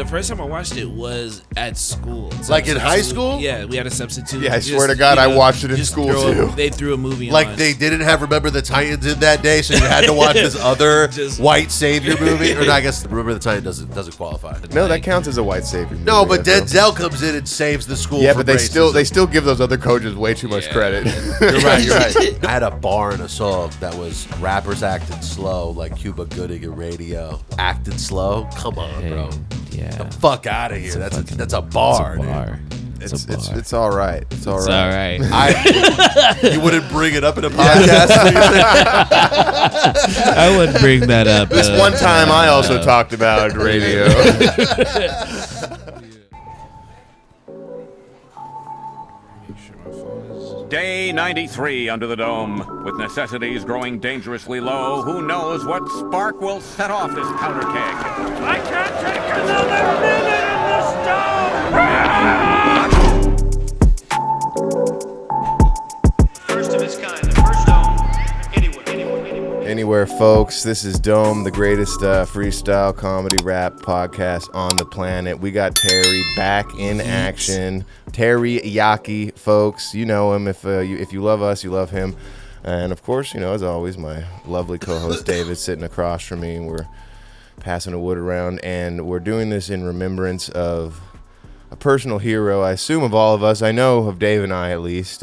the first time I watched it was at school. Like in high school? Yeah, we had a substitute. Yeah, I swear to God, I watched it in school too. They threw a movie on. Like they didn't have Remember the Titans in that day, so you had to watch this other white savior movie. Or no, I guess Remember the Titans doesn't qualify. No, that counts as a white savior movie. No, but Denzel comes in and saves the school. Yeah, from but they racism. still give those other coaches way too much credit. You're right. I had a bar in a song that was rappers acting slow, like Cuba Gooding and Radio. Acting slow? Come on, bro. Yeah. The fuck out of here. That's a bar. It's all right. It's all It's right. all right. You wouldn't bring it up in a podcast? I would bring that up. This one time I also talked about radio. Day 93 under the dome. With necessities growing dangerously low, who knows what spark will set off this powder keg? I can't take another minute in this dome! First of its kind, the first dome anywhere. Anywhere, folks. This is Dome, the greatest freestyle comedy rap podcast on the planet. We got Terry back in action. TERRYaki, folks. You know him. If you love us, you love him. And of course, as always, my lovely co-host David sitting across from me. We're passing a wood around, and we're doing this in remembrance of a personal hero, I assume, of all of us. I know of Dave and I, at least,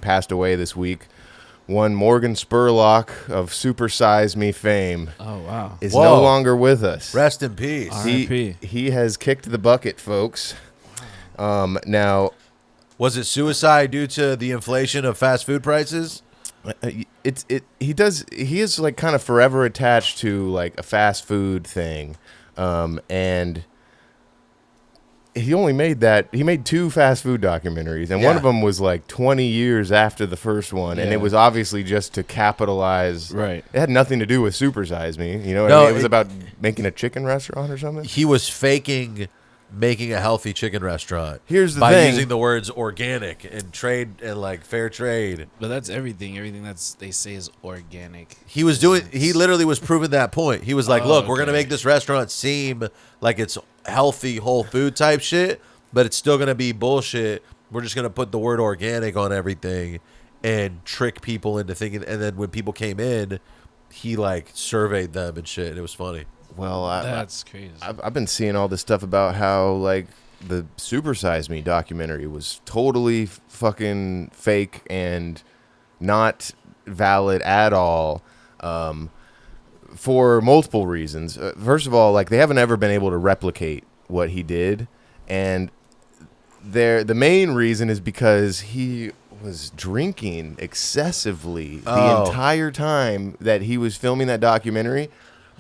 passed away this week. One Morgan Spurlock of Super Size Me fame. Oh, wow. Is no longer with us. Rest in peace. He has kicked the bucket, folks. Now, was it suicide due to the inflation of fast food prices? He is like kind of forever attached to like a fast food thing, and he made 2 fast food documentaries, and one of them was like 20 years after the first one, and it was obviously just to capitalize. Right. It had nothing to do with Super Size Me. It was about making a chicken restaurant or something. He was faking making a healthy chicken restaurant. Here's the by thing. using the words organic and trade and like fair trade. But that's everything. Everything they say is organic. He literally was proving that point. He was like, look, we're going to make this restaurant seem like it's healthy, whole food type shit, but it's still going to be bullshit. We're just going to put the word organic on everything and trick people into thinking. And then when people came in, he like surveyed them and shit. It was funny. Well, that's crazy. I've been seeing all this stuff about how like the Super Size Me documentary was totally fucking fake and not valid at all, for multiple reasons. First of all, like they haven't ever been able to replicate what he did, and the main reason is because he was drinking excessively the entire time that he was filming that documentary,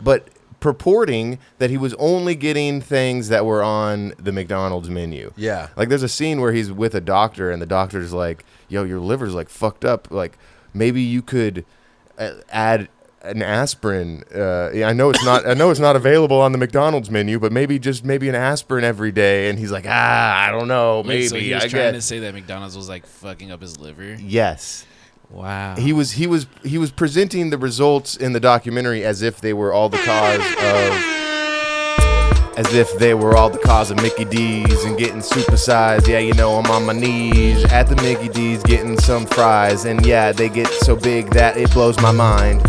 but purporting that he was only getting things that were on the McDonald's menu. Yeah. Like there's a scene where he's with a doctor and the doctor's like, yo, your liver's like fucked up. Like maybe you could add an aspirin. I know it's not available on the McDonald's menu, but maybe an aspirin every day. And he's like, I don't know. Maybe. So he was trying to say that McDonald's was like fucking up his liver. Yes. Wow. He was presenting the results in the documentary as if they were all the cause of Mickey D's and getting supersized. Yeah, I'm on my knees at the Mickey D's getting some fries, and yeah, they get so big that it blows my mind.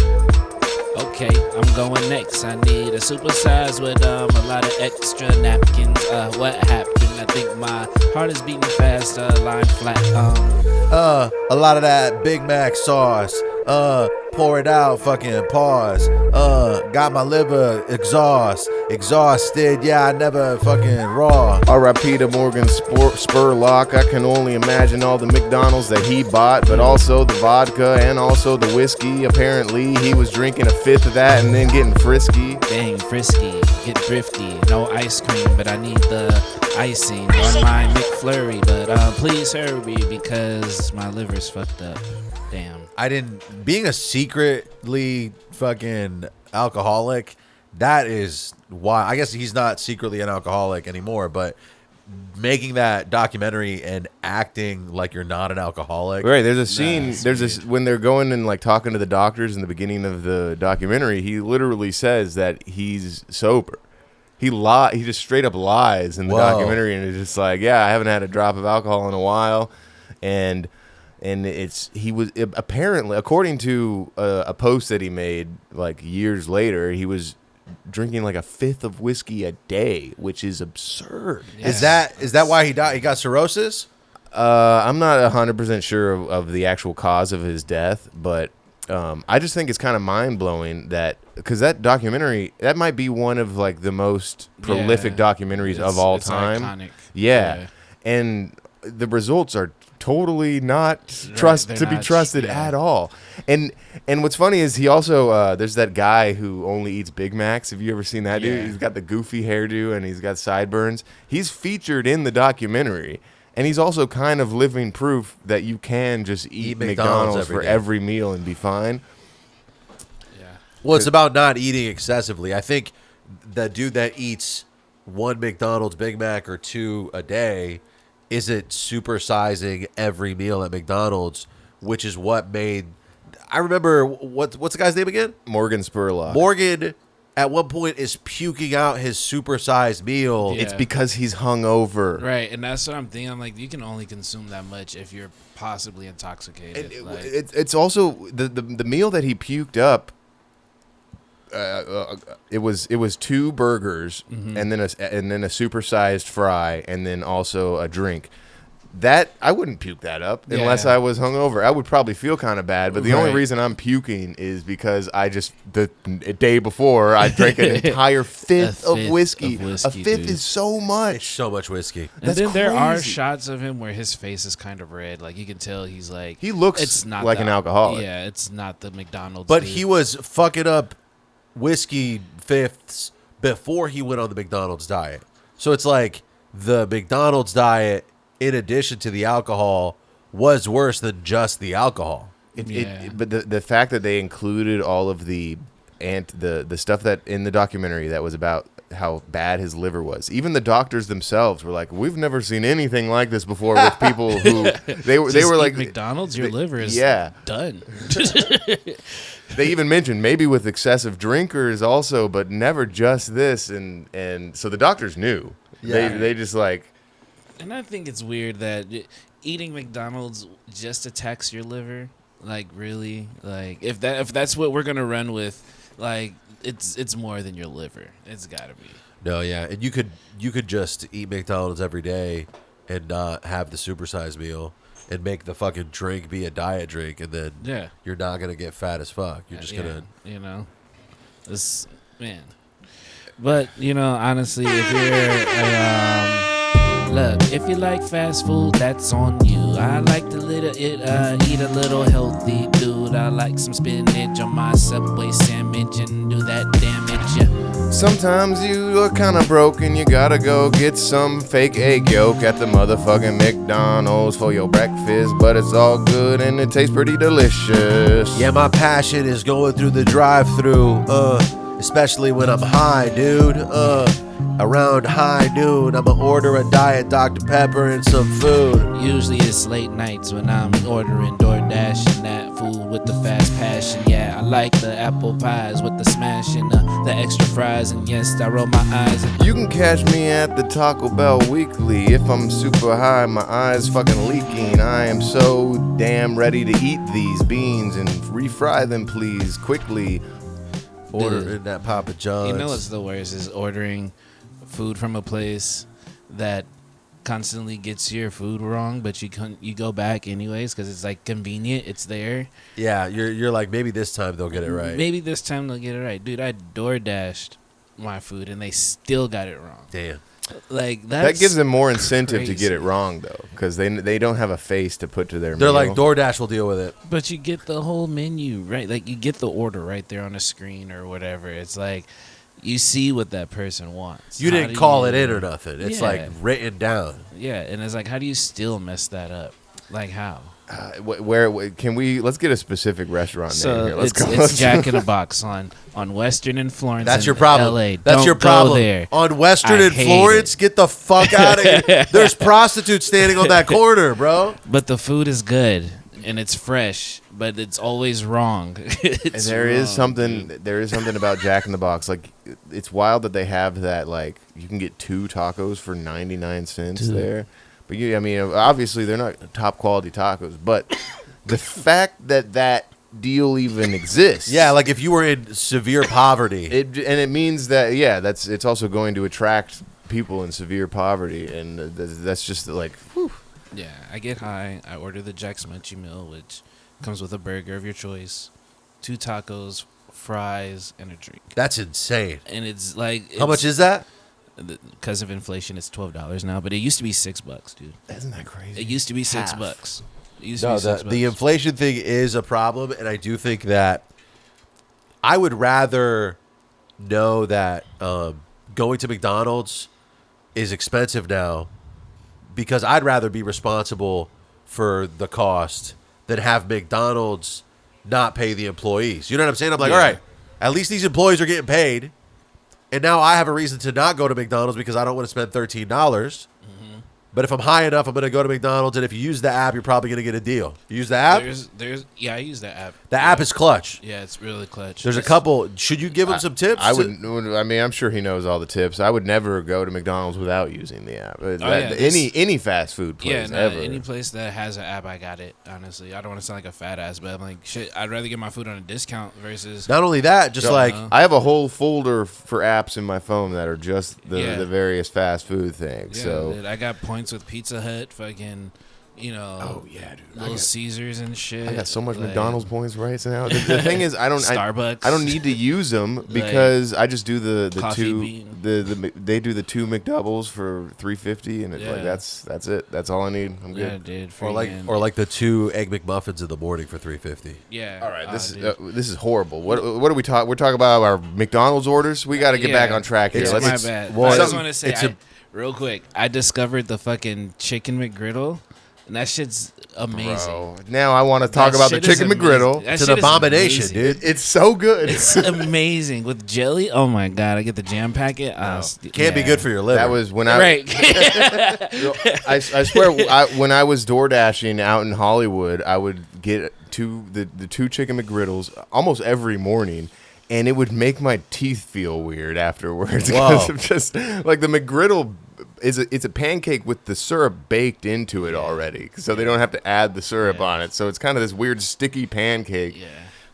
Okay, I'm going next. I need a supersize with a lot of extra napkins. What happened? I think my heart is beating fast. Line flat. A lot of that Big Mac sauce. Pour it out, fucking pause. Got my liver exhausted. Yeah, I never fucking raw. R.I.P. to Morgan Spurlock. I can only imagine all the McDonald's that he bought, but also the vodka and also the whiskey. Apparently, he was drinking a fifth of that and then getting frisky. Dang, frisky, get thrifty. No ice cream, but I need the icing on my McFlurry. But please hurry because my liver's fucked up. Damn. Being a secretly fucking alcoholic, that is why. I guess he's not secretly an alcoholic anymore, but making that documentary and acting like you're not an alcoholic. Right, there's a scene, when they're going and like talking to the doctors in the beginning of the documentary, he literally says that he's sober. He just straight up lies in the documentary, and it's just like, yeah, I haven't had a drop of alcohol in a while, and he was apparently, according to a post that he made like years later, he was drinking like a fifth of whiskey a day, which is absurd. Yeah. Is that why he died? He got cirrhosis? I'm not 100% sure of the actual cause of his death, but I just think it's kind of mind-blowing that, because that documentary, that might be one of like the most prolific documentaries of all time. Iconic. Yeah. And the results are totally not to be trusted at all. And what's funny is he also there's that guy who only eats Big Macs. Have you ever seen that dude? He's got the goofy hairdo and he's got sideburns. He's featured in the documentary, and he's also kind of living proof that you can just eat McDonald's for every meal and be fine. Yeah. Well, it's about not eating excessively. I think the dude that eats one McDonald's Big Mac or two a day isn't supersizing every meal at McDonald's, which is what made. I remember what's the guy's name again? Morgan Spurlock. Morgan at one point is puking out his supersized meal. It's because he's hungover. Right, and that's what I'm thinking. I'm like, you can only consume that much if you're possibly intoxicated. It's also the meal that he puked up. It was 2 burgers and then a supersized fry and then also a drink. That I wouldn't puke that up unless I was hungover. I would probably feel kind of bad, but the only reason I'm puking is because I just the day before I drank an entire fifth of whiskey. A fifth is so much. It's so much whiskey. And then there are shots of him where his face is kind of red, like you can tell he's like he looks it's not like an alcoholic. Yeah, it's not the McDonald's. But dude. he was fucking up whiskey fifths before he went on the McDonald's diet. So it's like the McDonald's diet, in addition to the alcohol, was worse than just the alcohol. But the fact that they included all of the stuff that in the documentary that was about how bad his liver was. Even the doctors themselves were like, we've never seen anything like this before with people who they were like McDonald's, your liver is done. They even mentioned maybe with excessive drinkers also, but never just this. And so the doctors knew. Yeah. They just like. And I think it's weird that eating McDonald's just attacks your liver. Like, really? Like, if that's what we're gonna run with, like, it's more than your liver. It's gotta be. No, yeah, and you could just eat McDonald's every day and not have the supersized meal and make the fucking drink be a diet drink, and then you're not gonna get fat as fuck. You're just gonna, this man. But honestly, if you're look, if you like fast food, that's on you. I like to eat a little healthy, dude. I like some spinach on my Subway sandwich and do that damage. Yeah. Sometimes you are kind of broken. You gotta go get some fake egg yolk at the motherfucking McDonald's for your breakfast, but it's all good and it tastes pretty delicious. Yeah, my passion is going through the drive-thru, especially when I'm high, dude. Around high noon, I'ma order a Diet Dr. Pepper and some food. Usually it's late nights when I'm ordering DoorDash and that food with the fast passion. Yeah, I like the apple pies with the smashing, the extra fries, and yes, I roll my eyes. You can catch me at the Taco Bell weekly. If I'm super high, my eyes fucking leaking. I am so damn ready to eat these beans and refry them, please, quickly. Order in that Papa John's. You know what's the worst is ordering food from a place that constantly gets your food wrong, but you go back anyways because it's like convenient. It's there. Yeah, you're like, maybe this time they'll get it right. Maybe this time they'll get it right, dude. I DoorDashed my food and they still got it wrong. Damn. Like that gives them more incentive to get it wrong though, because they don't have a face to put to their. They're meal. like, DoorDash will deal with it. But you get the whole menu right, like you get the order right there on the screen or whatever. It's like. You see what that person wants. You didn't call it in or nothing. It's like written down. Yeah, and it's like, how do you still mess that up? Like how? Where can we? Let's get a specific restaurant name here. Let's go. It's Jack in a Box on Western and Florence. That's your problem. LA. That's your problem. There. On Western and Florence, get the fuck out of here. There's prostitutes standing on that corner, bro. But the food is good. and it's fresh, but it's always wrong. It's There is wrong, something. dude. There is something about Jack in the Box. Like, it's wild that they have that. Like, you can get 2 tacos for 99 cents there. But I mean, obviously they're not top quality tacos. But the fact that that deal even exists, Yeah, like if you were in severe poverty. it means that it's also going to attract people in severe poverty, and that's just like, whew. Yeah, I get high. I order the Jack's Munchie Meal, which comes with a burger of your choice, 2 tacos, fries, and a drink. That's insane. And it's like How much is that? Because of inflation, it's $12 now, but it used to be $6, dude. Isn't that crazy? It used to be Half. $6. It used to No, be $6. the inflation thing is a problem, and I do think that I would rather know that going to McDonald's is expensive now, because I'd rather be responsible for the cost than have McDonald's not pay the employees. You know what I'm saying? I'm like, Yeah. all right, at least these employees are getting paid, and now I have a reason to not go to McDonald's because I don't want to spend $13. But if I'm high enough, I'm going to go to McDonald's, and if you use the app, you're probably going to get a deal. You use the app? Yeah, I use that app. The app is clutch. Yeah, it's really clutch. There's a couple. Should you give him some tips? I would. I mean, I'm sure he knows all the tips. I would never go to McDonald's without using the app. Any fast food place ever. Any place that has an app, I got it. Honestly, I don't want to sound like a fat ass, but I'm like, shit. I'd rather get my food on a discount versus. Not only that, just like I have a whole folder for apps in my phone that are just the various fast food things. Yeah, so dude, I got points with Pizza Hut, fucking, oh yeah, dude. Little Caesars and shit. I got so much like, McDonald's points right now. The thing is, I don't Starbucks. I don't need to use them because I just do the Coffee 2 bean. they do the 2 McDoubles for $3.50, and it's like Yeah. that's it. That's all I need. I'm Yeah, good. dude. or like the 2 egg McMuffins in the morning for $3.50. Yeah. All right, this dude. is this is horrible. What are we talking? We're talking about our McDonald's orders. We got to get back on track here. It's Let's- my bad. well, I just some- want to say, it's a- real quick, I discovered the fucking chicken McGriddle, and that shit's amazing. Bro, now I want to talk That about the shit is chicken amazing. McGriddle. That It's an shit is abomination, amazing. dude. It's so good. It's amazing with jelly. Oh my god, I get the jam packet. Can't be good for your liver. That was when I right. I swear, when I was door dashing out in Hollywood, I would get the 2 chicken McGriddles almost every morning, and it would make my teeth feel weird afterwards because Whoa. of just like the McGriddle it's a pancake with the syrup baked into it already, so they don't have to add the syrup on it. So it's kind of this weird sticky pancake. Yeah.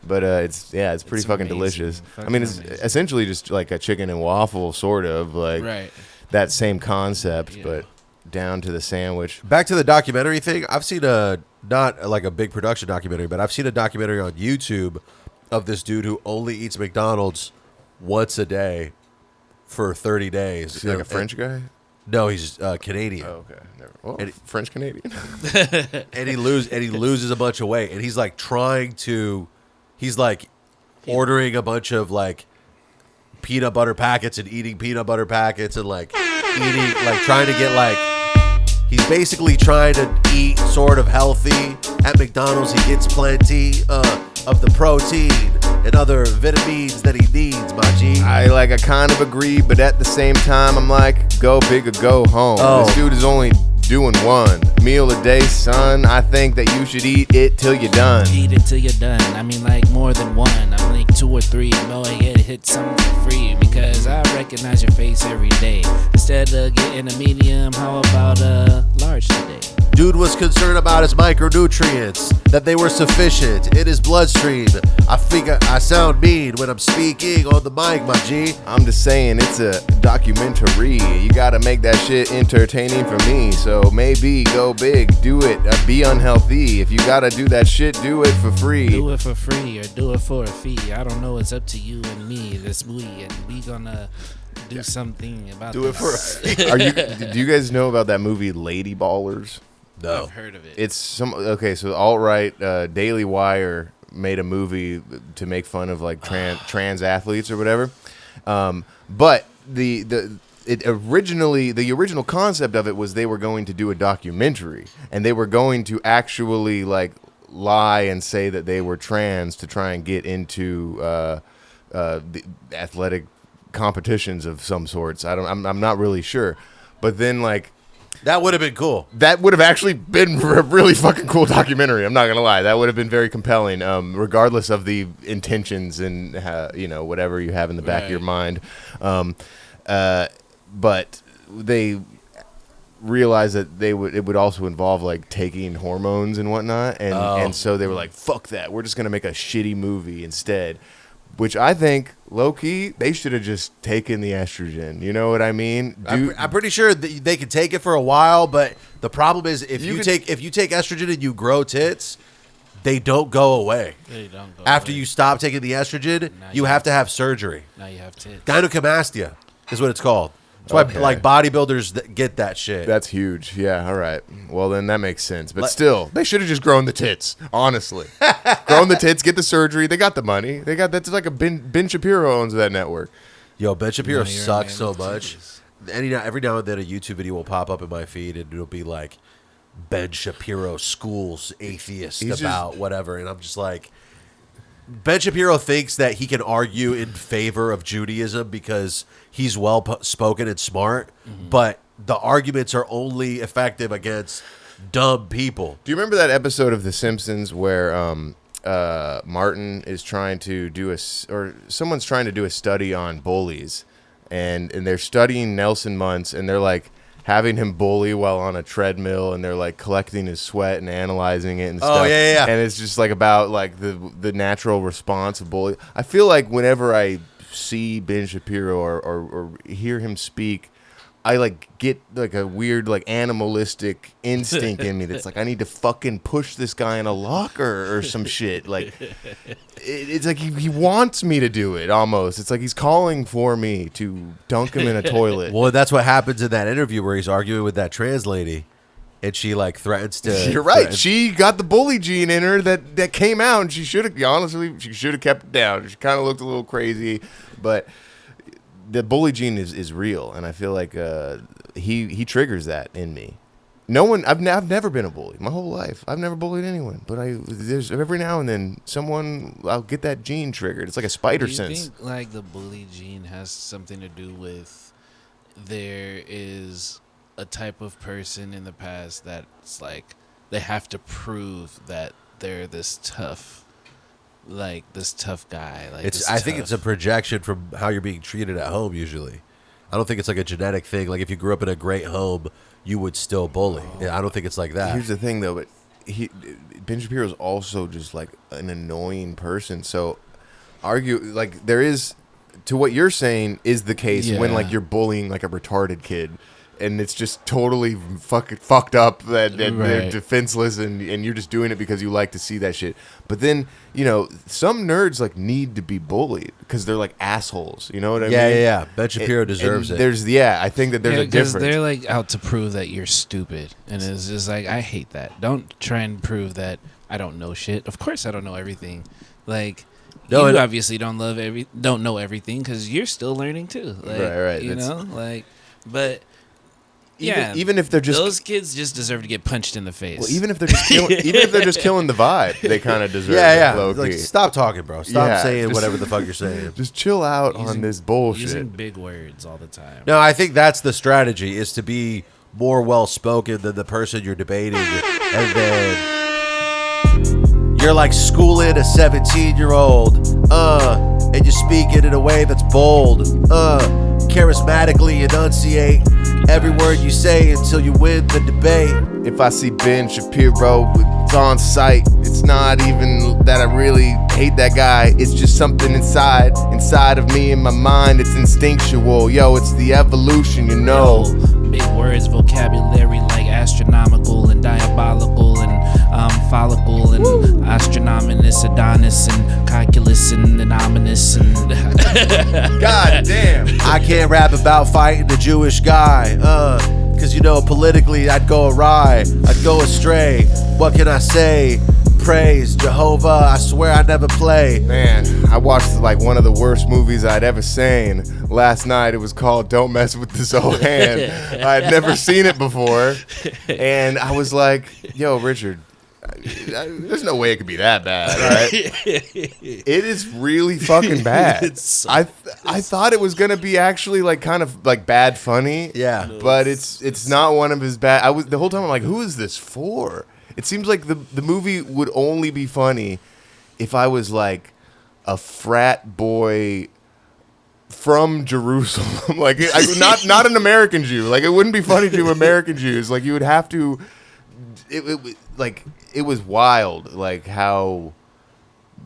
But it's pretty It's fucking amazing. delicious. I Fucking mean, it's amazing. essentially just like a chicken and waffle, sort of like Right. that same concept, Yeah. but down to the sandwich. Back to the documentary thing. I've seen not like a big production documentary, but I've seen a documentary on YouTube of this dude who only eats McDonald's once a day for 30 days. Is he like a French guy? No, he's Canadian. Oh, okay. Never. Well, And- French Canadian. And he loses a bunch of weight, and he's like he's like ordering a bunch of like peanut butter packets and eating peanut butter packets and like eating, like trying to get like, he's basically trying to eat sort of healthy. At McDonald's, he gets plenty of the protein and other vitamins that he needs, my G. I kind of agree, but at the same time, I'm like, go big or go home. Oh. This dude is only doing one meal a day, son. I think that you should eat it till you're done. Eat it till you're done. I mean, like more than one. I'm like 2 or 3. No, I get hit something for free because I recognize your face every day. Instead of getting a medium, how about a large today? Dude was concerned about his micronutrients, that they were sufficient in his bloodstream. I think I sound mean when I'm speaking on the mic, my G. I'm just saying, it's a documentary. You gotta make that shit entertaining for me. So maybe go big, do it, be unhealthy. If you gotta do that shit, do it for free. Do it for free or do it for a fee. I don't know. It's up to you and me, this we, and we gonna do something about Do it for a this. fee. Do you guys know about that movie Lady Ballers? No. I've heard of it. It's so alt-right Daily Wire made a movie to make fun of like trans athletes or whatever. But the original concept of it was they were going to do a documentary, and they were going to actually like lie and say that they were trans to try and get into the athletic competitions of some sorts. I'm not really sure, but then like That would have been cool. That would have actually been a really fucking cool documentary. I'm not gonna lie. That would have been very compelling, regardless of the intentions and whatever you have in the back of your mind. But they realized that it would also involve like taking hormones and whatnot, and so they were like, "Fuck that! We're just gonna make a shitty movie instead." Which I think, low key, they should have just taken the estrogen. You know what I mean? I'm pretty sure they could take it for a while, but the problem is if you take estrogen and you grow tits, they don't go away. They don't go After away. you stop taking the estrogen, you have to have surgery. Now you have tits. Gynecomastia is what it's called. That's why like bodybuilders get that shit. That's huge. Yeah, all right. Well, then that makes sense. But still, they should have just grown the tits, honestly. Grown the tits, get the surgery. They got the money. That's like a Ben Shapiro owns that network. Yo, Ben Shapiro No, you're sucks a so man with much. titties. Every now and then a YouTube video will pop up in my feed and it'll be like Ben Shapiro schools atheist He's about whatever. And I'm just like, Ben Shapiro thinks that he can argue in favor of Judaism because he's well-spoken and smart, but the arguments are only effective against dumb people. Do you remember that episode of The Simpsons where Martin is trying to do someone's trying to do a study on bullies, and they're studying Nelson Muntz, and they're like having him bully while on a treadmill, and they're like collecting his sweat and analyzing it and stuff. Oh, yeah. And it's just like about like the natural response of bully. I feel like whenever I see Ben Shapiro or hear him speak, I like get like a weird like animalistic instinct in me that's like I need to fucking push this guy in a locker or some shit. Like it's like he wants me to do it almost. It's like he's calling for me to dunk him in a toilet. Well, that's what happens in that interview where he's arguing with that trans lady, and she like threatens to. You're right. She got the bully gene in her that came out, and she should have kept it down. She kind of looked a little crazy, but the bully gene is real, and I feel like he triggers that in me. I've never been a bully my whole life. I've never bullied anyone, but there's every now and then I'll get that gene triggered. It's like a spider Do you sense. think like the bully gene has something to do with there is a type of person in the past that's like they have to prove that they're this tough guy. Like I think it's a projection from how you're being treated at home usually. I don't think it's like a genetic thing. Like if you grew up in a great home, you would still bully. I don't think it's like that. Here's the thing, though, but Ben Shapiro is also just like an annoying person. So there is, to what you're saying is the case when like you're bullying like a retarded kid, and it's just totally fucked up that they're defenseless, and you're just doing it because you like to see that shit. But then, some nerds like need to be bullied because they're like assholes. You know what I mean? Yeah. Ben Shapiro deserves it. I think that there's a difference. They're like out to prove that you're stupid, and it's just like I hate that. Don't try and prove that I don't know shit. Of course, I don't know everything. Like you obviously don't know everything because you're still learning too. Like, right. But. Even if they're just those kids just deserve to get punched in the face. Well, even if they're just killing the vibe, they kind of deserve it. Low Like, key. stop talking, bro. Stop saying whatever the fuck you're saying. Just chill out on this bullshit. Using big words all the time. No, I think that's the strategy: is to be more well spoken than the person you're debating, and then you're like schooling a 17-year-old, and you speak it in a way that's bold, charismatically enunciate every word you say until you win the debate. If I see Ben Shapiro, it's on sight. It's not even that I really hate that guy. It's just something inside of me, in my mind. It's instinctual. Yo, it's the evolution, Big words, vocabulary like astronomical and diabolical and follicle and astronominous, Adonis and calculus and anomalous and God damn. I can't rap about fighting the Jewish guy, cause politically I'd go awry, I'd go astray. What can I say? Praise Jehovah, I swear I never play. Man, I watched like one of the worst movies I'd ever seen last night. It was called Don't Mess with the Zohan. I had never seen it before, and I was like, yo, Richard, there's no way it could be that bad, right? It is really fucking bad. I thought it was gonna be actually like kind of like bad funny. Yeah. But it's not one of his bad. The whole time I'm like, who is this for? It seems like the movie would only be funny if I was like a frat boy from Jerusalem. Like not an American Jew. Like it wouldn't be funny to American Jews. Like you would have to. It was wild. Like how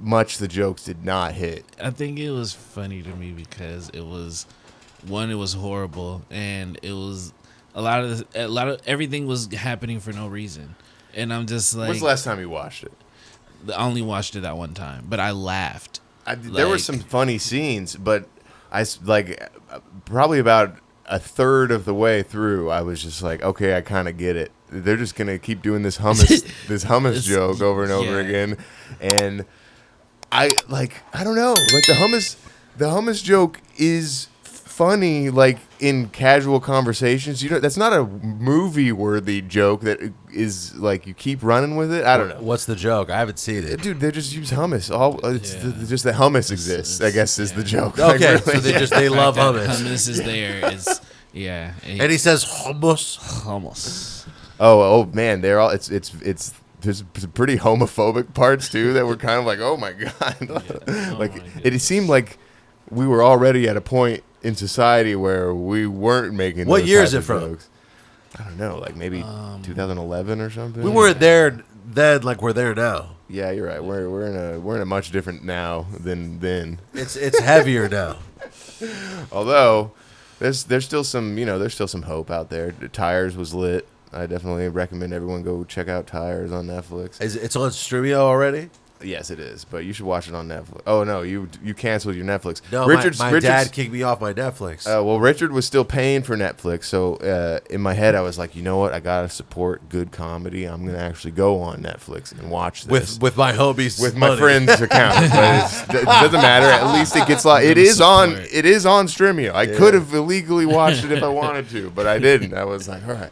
much the jokes did not hit. I think it was funny to me because it was horrible, and it was a lot of everything was happening for no reason, and I'm just like, When's the last time you watched it? I only watched it that one time, but I laughed. There were some funny scenes, but probably about a third of the way through, I was just like, okay, I kind of get it. They're just gonna keep doing this hummus joke over and over again, and I don't know, like the hummus joke is funny, like in casual conversations. That's not a movie worthy joke that is like you keep running with it. I don't know. What's the joke? I haven't seen it. Dude, they just use hummus. Just that hummus exists, I guess, is the joke. Okay, like, really. So they love hummus. Hummus is there. And he says hummus. Oh man, they're all it's there's pretty homophobic parts too that were kind of like, oh my god. It seemed like we were already at a point in society where we weren't making. What those year type is it of from? jokes. I don't know, like maybe 2011 or something. We weren't there then, like we're there now. Yeah, you're right. We're in a much different now than then. It's heavier now. Although there's still some hope out there. Tires was lit. I definitely recommend everyone go check out Tires on Netflix. It's on Streamio already? Yes, it is, but you should watch it on Netflix. Oh no, you canceled your Netflix. No, my dad kicked me off my Netflix. Well, Richard was still paying for Netflix, so in my head I was like, you know what? I gotta support good comedy. I'm gonna actually go on Netflix and watch this with my homies, with money. my friend's account. But it doesn't matter. At least it gets it is on Streamio. I could have illegally watched it if I wanted to, but I didn't. I was like, all right.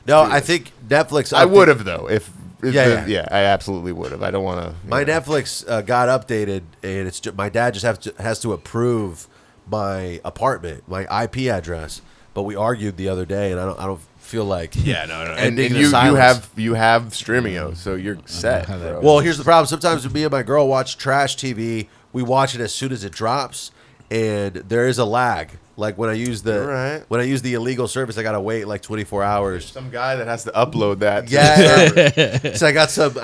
No, I think Netflix. I would have though if yeah, I absolutely would have. I don't want to. My Netflix got updated, and it's my dad just has to approve my apartment, my IP address. But we argued the other day, and I don't feel like no. And you have Streamio, so you're set. Bro. Well, here's the problem. Sometimes when me and my girl watch trash TV, we watch it as soon as it drops, and there is a lag. Like when I use the illegal service, I gotta wait like 24 hours. Some guy that has to upload that. Yeah. So I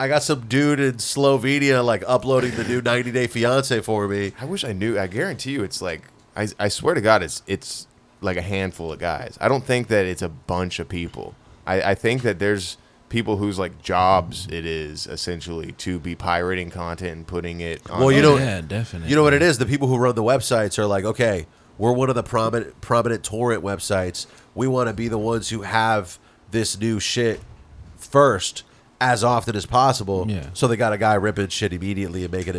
got some dude in Slovenia like uploading the new 90 Day Fiance for me. I wish I knew. I guarantee you, it's like I swear to God, it's like a handful of guys. I don't think that it's a bunch of people. I think that there's people whose like jobs it is essentially to be pirating content and putting it on. Well, yeah, definitely. You know what it is? The people who run the websites are like, okay, we're one of the prominent torrent websites. We want to be the ones who have this new shit first as often as possible. Yeah. So they got a guy ripping shit immediately and making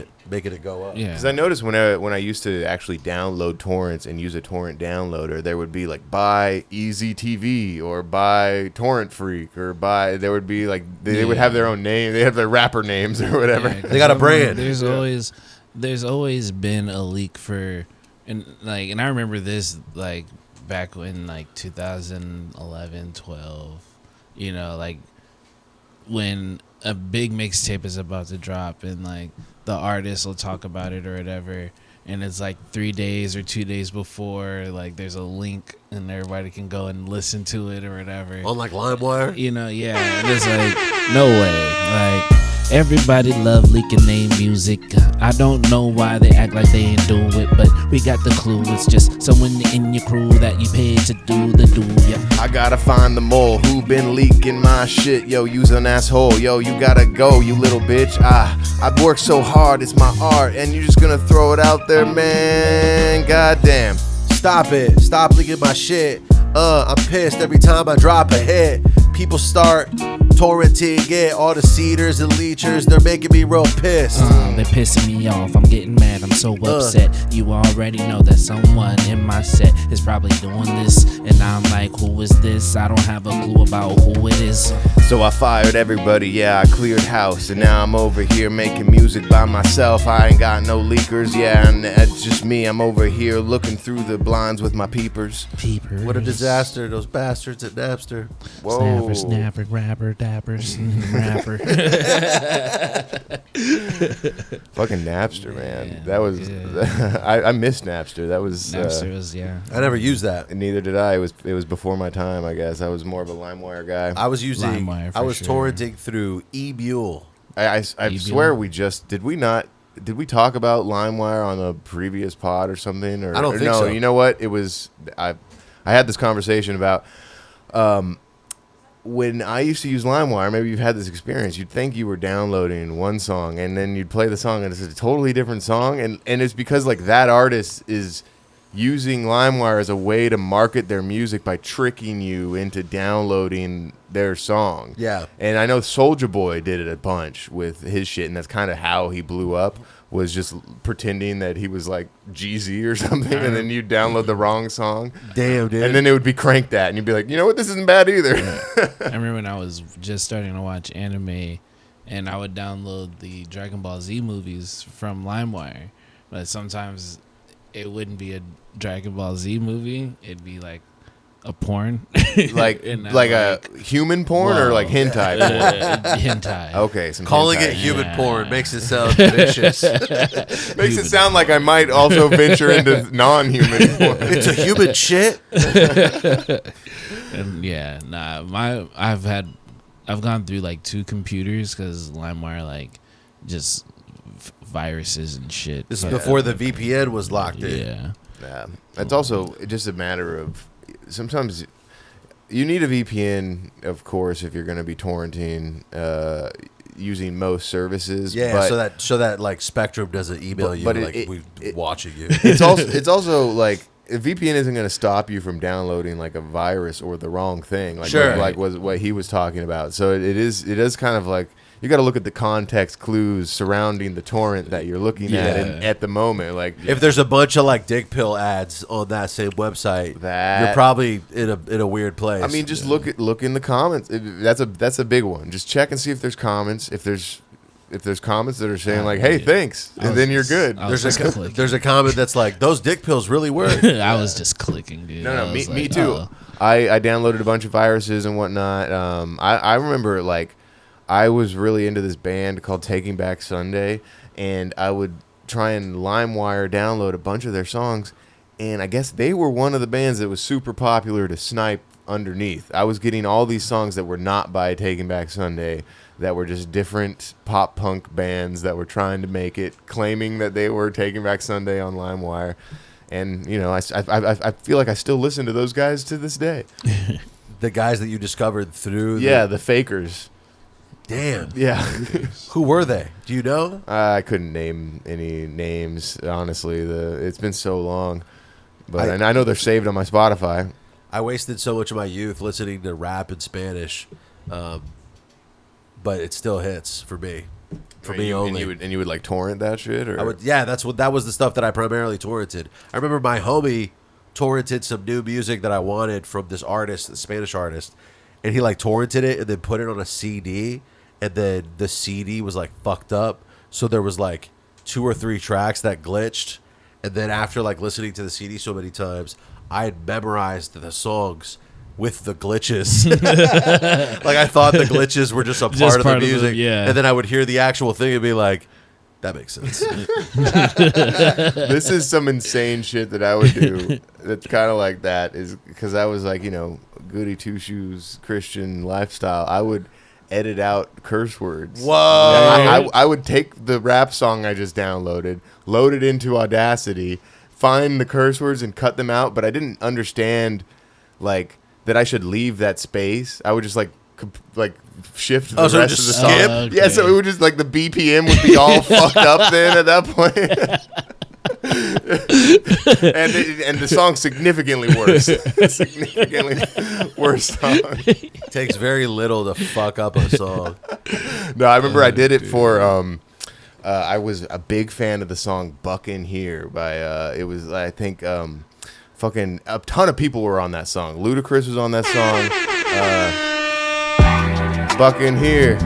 it go up. Yeah. Because I noticed when I used to actually download torrents and use a torrent downloader, there would be like buy Easy TV or buy Torrent Freak or they would be like they would have their own name. They have their rapper names or whatever. Yeah, they got a brand. There's always been a leak for. And I remember this like back in like 2011, 12, like when a big mixtape is about to drop and like the artist will talk about it or whatever, and it's like 3 days or 2 days before, like there's a link and everybody can go and listen to it or whatever. On like LimeWire? Yeah. And it's like, no way. Like, everybody love leaking their music. I don't know why they act like they ain't doing it, but we got the clue. It's just someone in your crew that you paid to do the do, yeah. I gotta find the mole who been leaking my shit. Yo, you's an asshole. Yo, you gotta go, you little bitch. I've worked so hard, it's my art, and you're just gonna throw it out there, man. Goddamn. Stop it. Stop leaking my shit. I'm pissed every time I drop a hit. People start torrenting it. All the cedars and leechers, they're making me real pissed. They're pissing me off. I'm getting mad. I'm so upset. You already know that someone in my set is probably doing this, and I'm like, who is this? I don't have a clue about who it is. So I fired everybody, yeah, I cleared house, and now I'm over here making music by myself. I ain't got no leakers, yeah, and it's just me. I'm over here looking through the blinds with my peepers. Peepers. What a disaster, those bastards at Napster. Whoa. Snapper, rapper, dappers, rapper. Fucking Napster, man. Yeah, That was I missed Napster. That was Napster was, yeah. I never used that. neither did I. It was before my time, I guess. I was more of a LimeWire guy. I was using, LimeWire for I was sure. torrenting through eMule. I Evil. swear we did we talk about LimeWire on a previous pod or something? Or I don't or think no, so. You know what? It was I had this conversation about when I used to use LimeWire. Maybe you've had this experience. You'd think you were downloading one song, and then you'd play the song, and it's a totally different song, and it's because like that artist is using LimeWire as a way to market their music by tricking you into downloading their song. Yeah. And I know Soulja Boy did it a bunch with his shit, and that's kind of how he blew up, was just pretending that he was like Jeezy or something, and then you download the wrong song. Damn, dude. And then it would be Cranked That, and you'd be like, you know what, this isn't bad either. I remember when I was just starting to watch anime, and I would download the Dragon Ball Z movies from LimeWire, but sometimes it wouldn't be a Dragon Ball Z movie. It'd be like a porn, like And I'm like a human porn or whoa. like hentai porn? hentai. Okay, some Calling hentai. it human Yeah. porn makes it sound vicious. Makes it sound like I might also venture into non-human porn. It's a human shit. And yeah, nah, I've gone through like 2 computers because LimeWire like just viruses and shit. This is before the VPN was locked in. Yeah. Yeah. It's also just a matter of sometimes you need a VPN, of course, if you're going to be torrenting using most services. Yeah, but so that like Spectrum doesn't email you but like we watching you. it's also like a VPN isn't going to stop you from downloading like a virus or the wrong thing, like Sure. like was what he was talking about. So it is kind of like you got to look at the context clues surrounding the torrent that you're looking at at the moment. Like If there's a bunch of like dick pill ads on that same website, you're probably in a weird place. I mean, just look in the comments. That's a big one. Just check and see if there's comments. If there's comments that are saying like, "Hey, thanks," and then you're good. I was just clicking. there's a comment that's like, "Those dick pills really work." I was just clicking, dude. I No, was me like, too. oh. I downloaded a bunch of viruses and whatnot. I remember like I was really into this band called Taking Back Sunday, and I would try and LimeWire download a bunch of their songs, and I guess they were one of the bands that was super popular to snipe underneath. I was getting all these songs that were not by Taking Back Sunday, that were just different pop punk bands that were trying to make it, claiming that they were Taking Back Sunday on LimeWire. And, you know, I feel like I still listen to those guys to this day. The guys that you discovered through The fakers. Damn. Yeah. Who were they? Do you know? I couldn't name any names, honestly. It's been so long. But and I know they're saved on my Spotify. I wasted so much of my youth listening to rap in Spanish, but it still hits for me. For me only. And you would like torrent that shit? Or? I would, yeah, that was the stuff that I primarily torrented. I remember my homie torrented some new music that I wanted from this artist, the Spanish artist, and he like torrented it and then put it on a CD, and then the CD was like fucked up, so there was like 2 or 3 tracks that glitched, and then after like listening to the CD so many times, I had memorized the songs with the glitches. Like I thought the glitches were just a part of the music, and then I would hear the actual thing and be like, that makes sense. This is some insane shit that I would do. That's kind of like that, is because I was like, you know, goody two shoes Christian lifestyle. I would edit out curse words. Whoa! I would take the rap song I just downloaded, load it into Audacity, find the curse words and cut them out. But I didn't understand like that I should leave that space. I would just like shift the so rest just of the song. skip? Okay. Yeah, so it would just like the BPM would be all fucked up then at that point. and the song's significantly worse. Significantly worse song. Takes very little to fuck up a song. No, I remember I did it for I was a big fan of the song "Buckin' Here" by it was I think fucking a ton of people were on that song. Ludacris was on that song. Buckin' Here.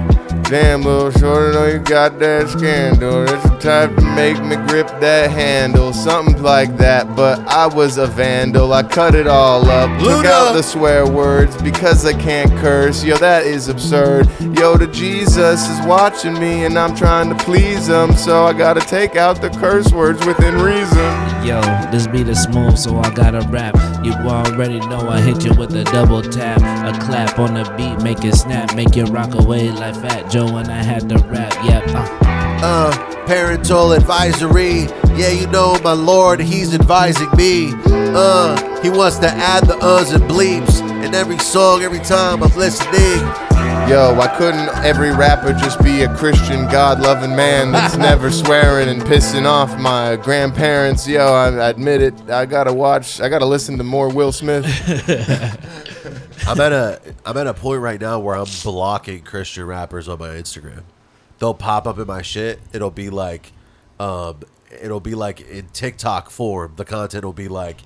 Damn, little shorty, know you got that scandal. It's the type to make me grip that handle. Something like that, but I was a vandal. I cut it all up, took out the swear words because I can't curse. Yo, that is absurd. Yo, the Jesus is watching me and I'm trying to please him. So I gotta take out the curse words within reason. Yo, this beat is smooth, so I gotta rap. You already know I hit you with a double tap. A clap on the beat, make it snap, make you rock away like Fat Joe when I had to rap. Yep. Parental advisory. Yeah, you know my lord, he's advising me. He wants to add the uhs and bleeps in every song every time I'm listening. Yo, why couldn't every rapper just be a Christian, God-loving man that's never swearing and pissing off my grandparents? Yo, I admit it. I gotta listen to more Will Smith. I'm at a point right now where I'm blocking Christian rappers on my Instagram. They'll pop up in my shit. It'll be like in TikTok form. The content will be like,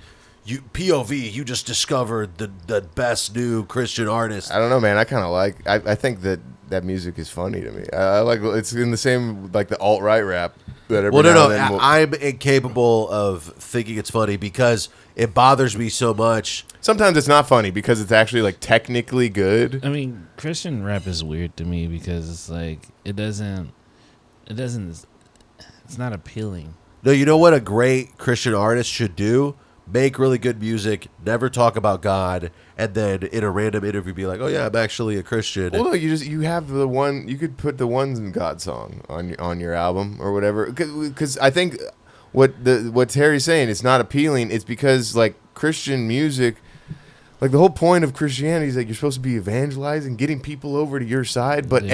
you POV, you just discovered the best new Christian artist. I don't know, man. I kind of like. I think that music is funny to me. I like. It's in the same like the alt-right rap that every now and then I'm incapable of thinking it's funny because it bothers me so much. Sometimes it's not funny because it's actually like technically good. I mean, Christian rap is weird to me because it's like it's not appealing. No, you know what a great Christian artist should do? Make really good music, never talk about God, and then in a random interview be like, "Oh yeah, I'm actually a Christian." Well, no, you have the one. You could put the Ones in God song on your album or whatever. Because I think what Terry's saying, it's not appealing. It's because like Christian music, like the whole point of Christianity is like you're supposed to be evangelizing, getting people over to your side. But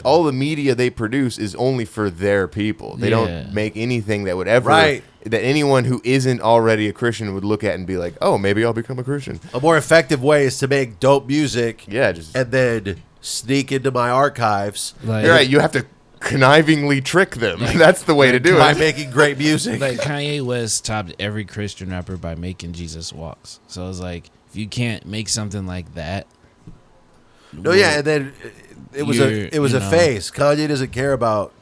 all the media they produce is only for their people. They don't make anything that would ever that anyone who isn't already a Christian would look at and be like, oh, maybe I'll become a Christian. A more effective way is to make dope music, and then sneak into my archives. Like, you're right. You have to connivingly trick them. That's the way to do it. By making great music. Like Kanye West topped every Christian rapper by making Jesus walks. So it's like, if you can't make something like that. No, yeah, and then it was a phase. Kanye doesn't care about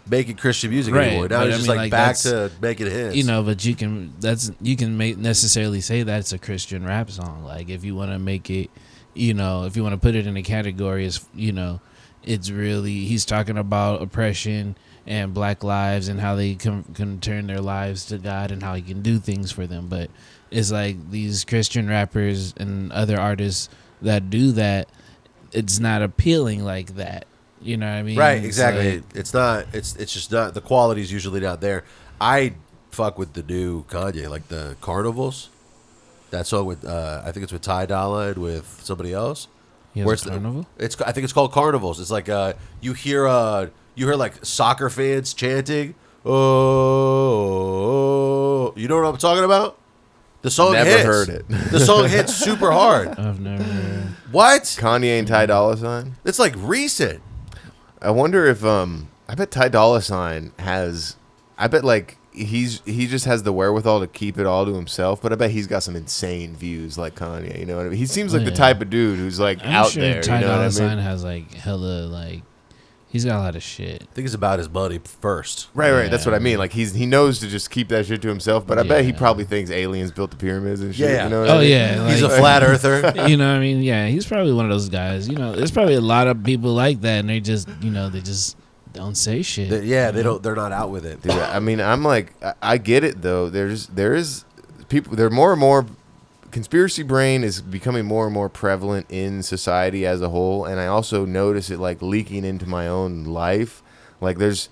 making Christian music anymore. Now it's just like back to making hits. You know, but you can necessarily say that's a Christian rap song. Like if you want to make it, you know, if you want to put it in a category as, you know, it's really, he's talking about oppression and black lives and how they can turn their lives to God and how he can do things for them. But it's like these Christian rappers and other artists that do that, it's not appealing like that. You know what I mean? Right, exactly. It's just not, the quality's usually not there. I fuck with the new Kanye, like the Carnivals. That song with, I think it's with Ty Dolla and with somebody else. Where's the Carnival? I think it's called Carnivals. It's like you hear like soccer fans chanting. Oh, you know what I'm talking about? The song never hits. heard it. The song hits super hard. I've never heard. What? Kanye and Ty Dolla $ign? It's like recent. I wonder if I bet Ty Dolla $ign has, I bet like he just has the wherewithal to keep it all to himself, but I bet he's got some insane views like Kanye. You know what I mean? He seems like the type of dude who's like out sure there. Ty you know Dolla what I mean? $ign has like hella like, he's got a lot of shit. I think it's about his money first. Right. That's what I mean. Like he knows to just keep that shit to himself. But I bet he probably thinks aliens built the pyramids and shit. Yeah. You know what I mean? Yeah, He's a like, flat earther. You know what I mean? Yeah, he's probably one of those guys. You know, there's probably a lot of people like that, and they just, you know, they just don't say shit. They don't. They're not out with it. Dude, I mean, I'm like, I get it though. There is people. There are more and more. Conspiracy brain is becoming more and more prevalent in society as a whole, and I also notice it like leaking into my own life. Like there's,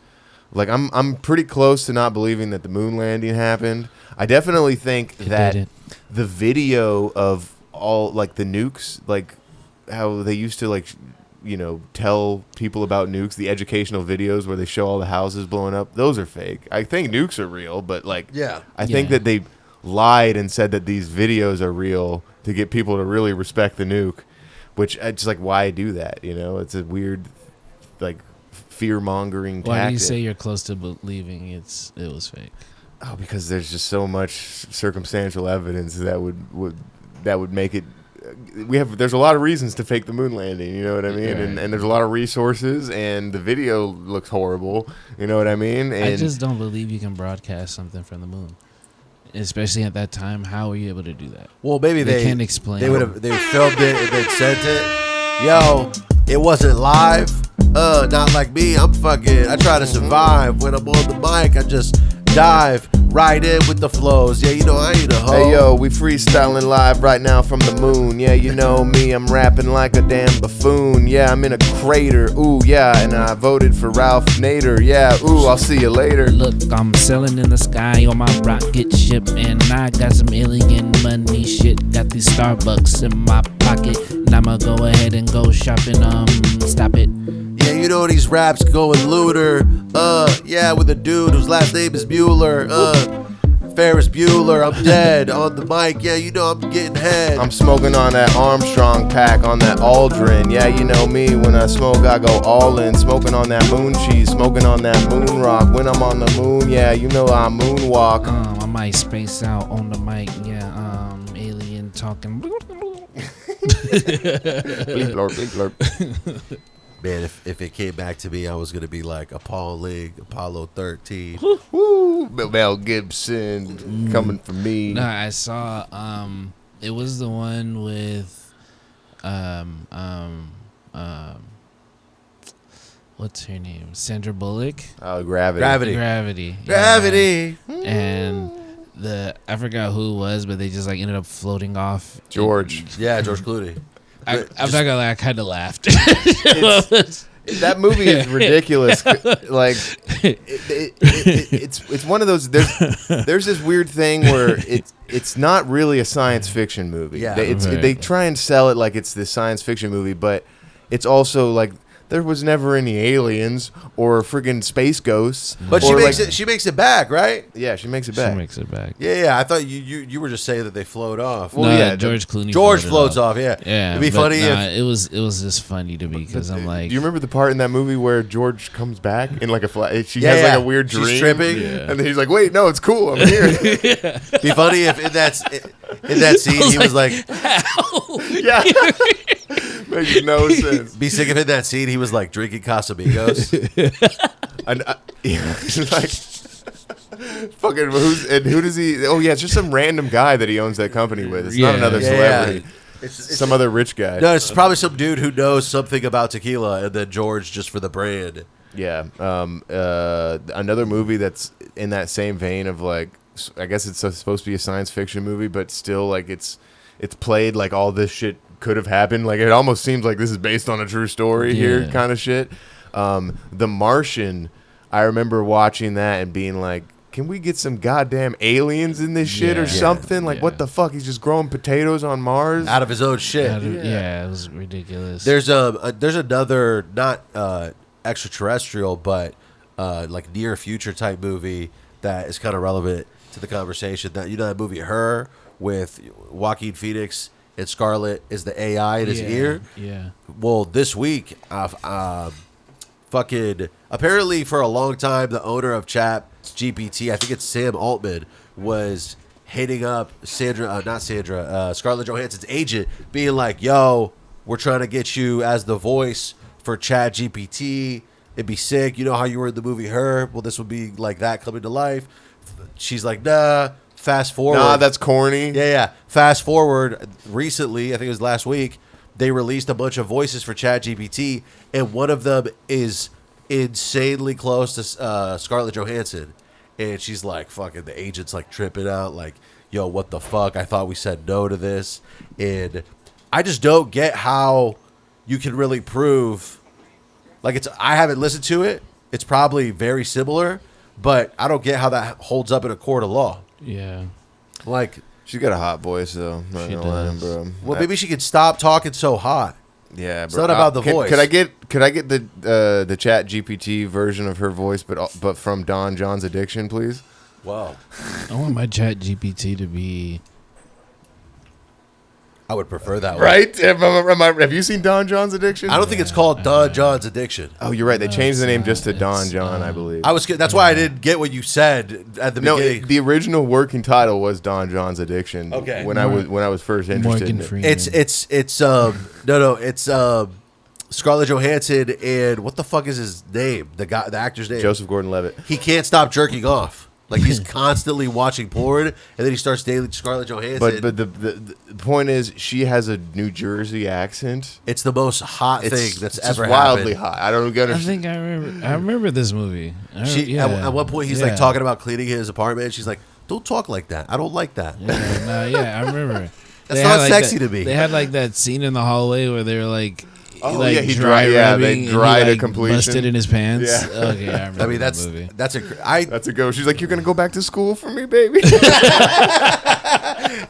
like I'm pretty close to not believing that the moon landing happened. I definitely think that the video of all like the nukes, like how they used to like tell people about nukes, the educational videos where they show all the houses blowing up, those are fake. I think nukes are real, but like, I think that they lied and said that these videos are real to get people to really respect the nuke, which it's like, why do that? It's a weird, like, fear-mongering tactic. Why do you say you're close to believing it was fake? Oh, because there's just so much circumstantial evidence that would make it. There's a lot of reasons to fake the moon landing, you know what I mean? Right. And there's a lot of resources, and the video looks horrible, you know what I mean? And I just don't believe you can broadcast something from the moon, especially at that time. How were you able to do that? Well, maybe they can't explain. They filmed it and then sent it. Yo, it wasn't live. Not like me. I try to survive. When I'm on the mic, I just dive right in with the flows. Yeah, I ain't a hoe. Hey, yo, we freestyling live right now from the moon. Yeah, you know me, I'm rapping like a damn buffoon. Yeah, I'm in a crater. Ooh, yeah, and I voted for Ralph Nader. Yeah, ooh, I'll see you later. Look, I'm sailing in the sky on my rocket ship, and I got some alien money shit. Got these Starbucks in my pocket, and I'ma go ahead and go shopping. Stop it. Yeah, these raps going looter. Yeah, with a dude whose last name is Bueller. Ferris Bueller, I'm dead on the mic. Yeah, I'm getting head. I'm smoking on that Armstrong pack, on that Aldrin. Yeah, you know me, when I smoke, I go all in. Smoking on that moon cheese, smoking on that moon rock. When I'm on the moon, yeah, I moonwalk. I might space out on the mic. Yeah, alien talking. Blink blurp, blink blurp. Man, if it came back to me, I was gonna be like Apollo 13. Woo, Mel Gibson coming for me. No, I saw. It was the one with, what's her name? Sandra Bullock. Oh, Gravity. Gravity. And I forgot who it was, but they just like ended up floating off. George. Yeah, George Clooney. I'm not gonna lie, I kind of laughed. That movie is ridiculous. Like, it's one of those. There's this weird thing where it's not really a science fiction movie. Yeah, they try and sell it like it's this science fiction movie, but it's also like there was never any aliens or friggin' space ghosts. But she makes it back, right? Yeah, she makes it back. She makes it back. Yeah. I thought you were just saying that they float off. Well, yeah, George Clooney. Floats off. Yeah. It'd be funny if it was just funny to me because I'm like. Do you remember the part in that movie where George comes back in like a flat? She has like a weird dream. She's tripping, and then he's like, "Wait, no, it's cool. I'm here." Be funny if in that scene he was like, "Yeah." Makes no sense. Be sick if in that scene he was like drinking Casamigos. Like, fucking who does he? Oh yeah, it's just some random guy that he owns that company with. It's not another celebrity. It's some other rich guy. No, it's probably some dude who knows something about tequila, and then George just for the brand. Yeah. Another movie that's in that same vein of like, I guess it's supposed to be a science fiction movie, but still like it's played like all this shit could have happened. Like it almost seems like this is based on a true story here, kind of shit. The Martian, I remember watching that and being like, can we get some goddamn aliens in this shit or something? Like, what the fuck? He's just growing potatoes on Mars? Out of his own shit. It was ridiculous. There's another, not extraterrestrial, but like near future type movie that is kind of relevant to the conversation. That that movie Her with Joaquin Phoenix and Scarlett is the AI in his ear. Yeah. Well, this week, fucking apparently for a long time, the owner of ChatGPT, I think it's Sam Altman, was hitting up Scarlett Johansson's agent, being like, "Yo, we're trying to get you as the voice for ChatGPT. It'd be sick. You know how you were in the movie Her? Well, this would be like that coming to life." She's like, "Nah." Fast forward. Nah, that's corny. Yeah. Fast forward. Recently, I think it was last week, they released a bunch of voices for ChatGPT, and one of them is insanely close to Scarlett Johansson. And she's like, fucking, the agent's like tripping out, like, yo, what the fuck? I thought we said no to this. And I just don't get how you can really prove, like, I haven't listened to it. It's probably very similar, but I don't get how that holds up in a court of law. Yeah. Like, she's got a hot voice though. She does. Bro. Well, maybe she could stop talking so hot. Yeah, It's bro. not about the voice. Could I get the Chat GPT version of her voice, but from Don John's Addiction, please? Wow. I want my Chat GPT to be. I would prefer that one. Right? Have you seen Don John's Addiction? I don't think it's called Don John's Addiction. Oh, you're right. They changed the it's name just to not. Don It's, John, I believe. That's why I didn't get what you said at the No, beginning. the original working title was Don John's Addiction. Okay. When I was first interested Morgan in it. Freeman. It's Scarlett Johansson and what the fuck is his name? The actor's name. Joseph Gordon-Levitt. He can't stop jerking off. Like he's constantly watching porn, and then he starts dating Scarlett Johansson. But the point is, she has a New Jersey accent. it's the most hot thing that's just ever wildly happened. hot. I don't get I her. think I remember. I remember this movie. At one point, he's like talking about cleaning his apartment. And she's like, "Don't talk like that. I don't like that." I remember. That's They not had, like, sexy that- to me. They had like that scene in the hallway where they were like, Oh, like yeah, he dry dry- yeah, rubbing they and he, dry to like, completion. busted in his pants. Yeah. Okay, I remember. I mean, that movie. that's That's a go. She's like, "You're gonna go back to school for me, baby."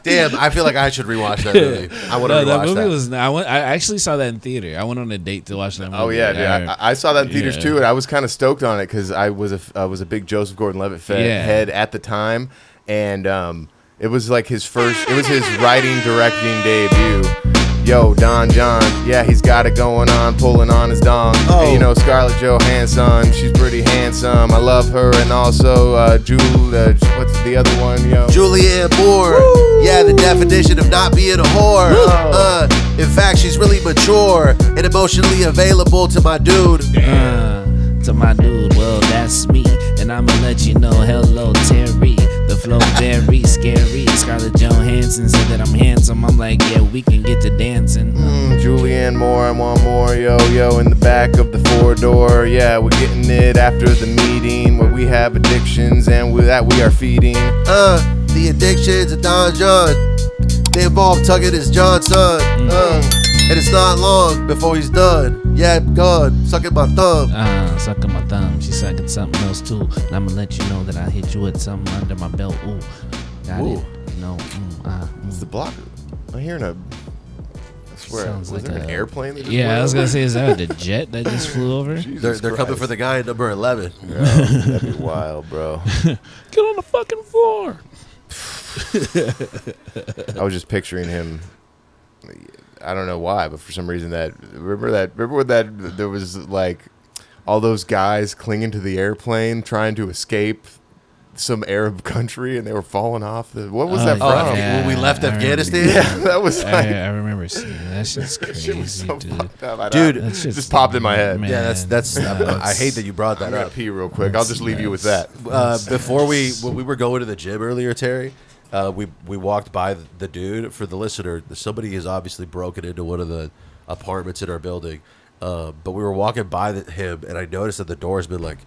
damn. I feel like I should rewatch that movie. I want to No, that rewatch movie that. was. I actually saw that in theater. I went on a date to watch that movie. Oh yeah, dude. I saw that in theaters Yeah. too, and I was kind of stoked on it because I was a big Joseph Gordon-Levitt head at the time, and it was like his first. It was his writing directing debut. Yo, Don John, yeah, he's got it going on, pulling on his dong. Oh. And, you know, Scarlett Johansson, she's pretty handsome. I love her, and also what's the other one, yo? Julianne Moore. Yeah, the definition of not being a whore. In fact, she's really mature and emotionally available to my dude. To my dude, well, that's me. And I'ma let you know, hello, Terry. The flow very scary. Scarlett Johansson said that I'm handsome. I'm like, yeah, we can get to dancing. Julianne Moore, I want more, yo, in the back of the 4-door. Yeah, we're getting it after the meeting where we have addictions and we are feeding. The addictions of Don John. They involve tugging his Johnson. And it's not long before he's done. Yeah, gone. Sucking my thumb. Sucking my thumb. She's sucking something else too. And I'ma let you know that I hit you with something under my belt. Ooh, got Ooh. it. You know, It's the blocker. I'm hearing I swear, Sounds was like there an a- airplane that just Yeah, went I was over? gonna say, is that the jet that just flew over? Jesus They're coming Christ. for the guy at number 11. Yo, that'd be wild, bro. Get on the fucking floor. I was just picturing him. I don't know why, but for some reason remember when there was like all those guys clinging to the airplane trying to escape some Arab country and they were falling off. What was that from? When we left I remember. Afghanistan? Yeah, that was like I remember seeing that. Shit's that crazy, shit was so dude. fucked up. Dude, That shit's- just popped in my head. Man, Yeah, that's. I hate that you brought I'm that gonna up. pee real quick. I'll just leave you with that. Before when we were going to the gym earlier, Terry, we walked by the dude. For the listener, somebody has obviously broken into one of the apartments in our building. But we were walking by him, and I noticed that the door's been like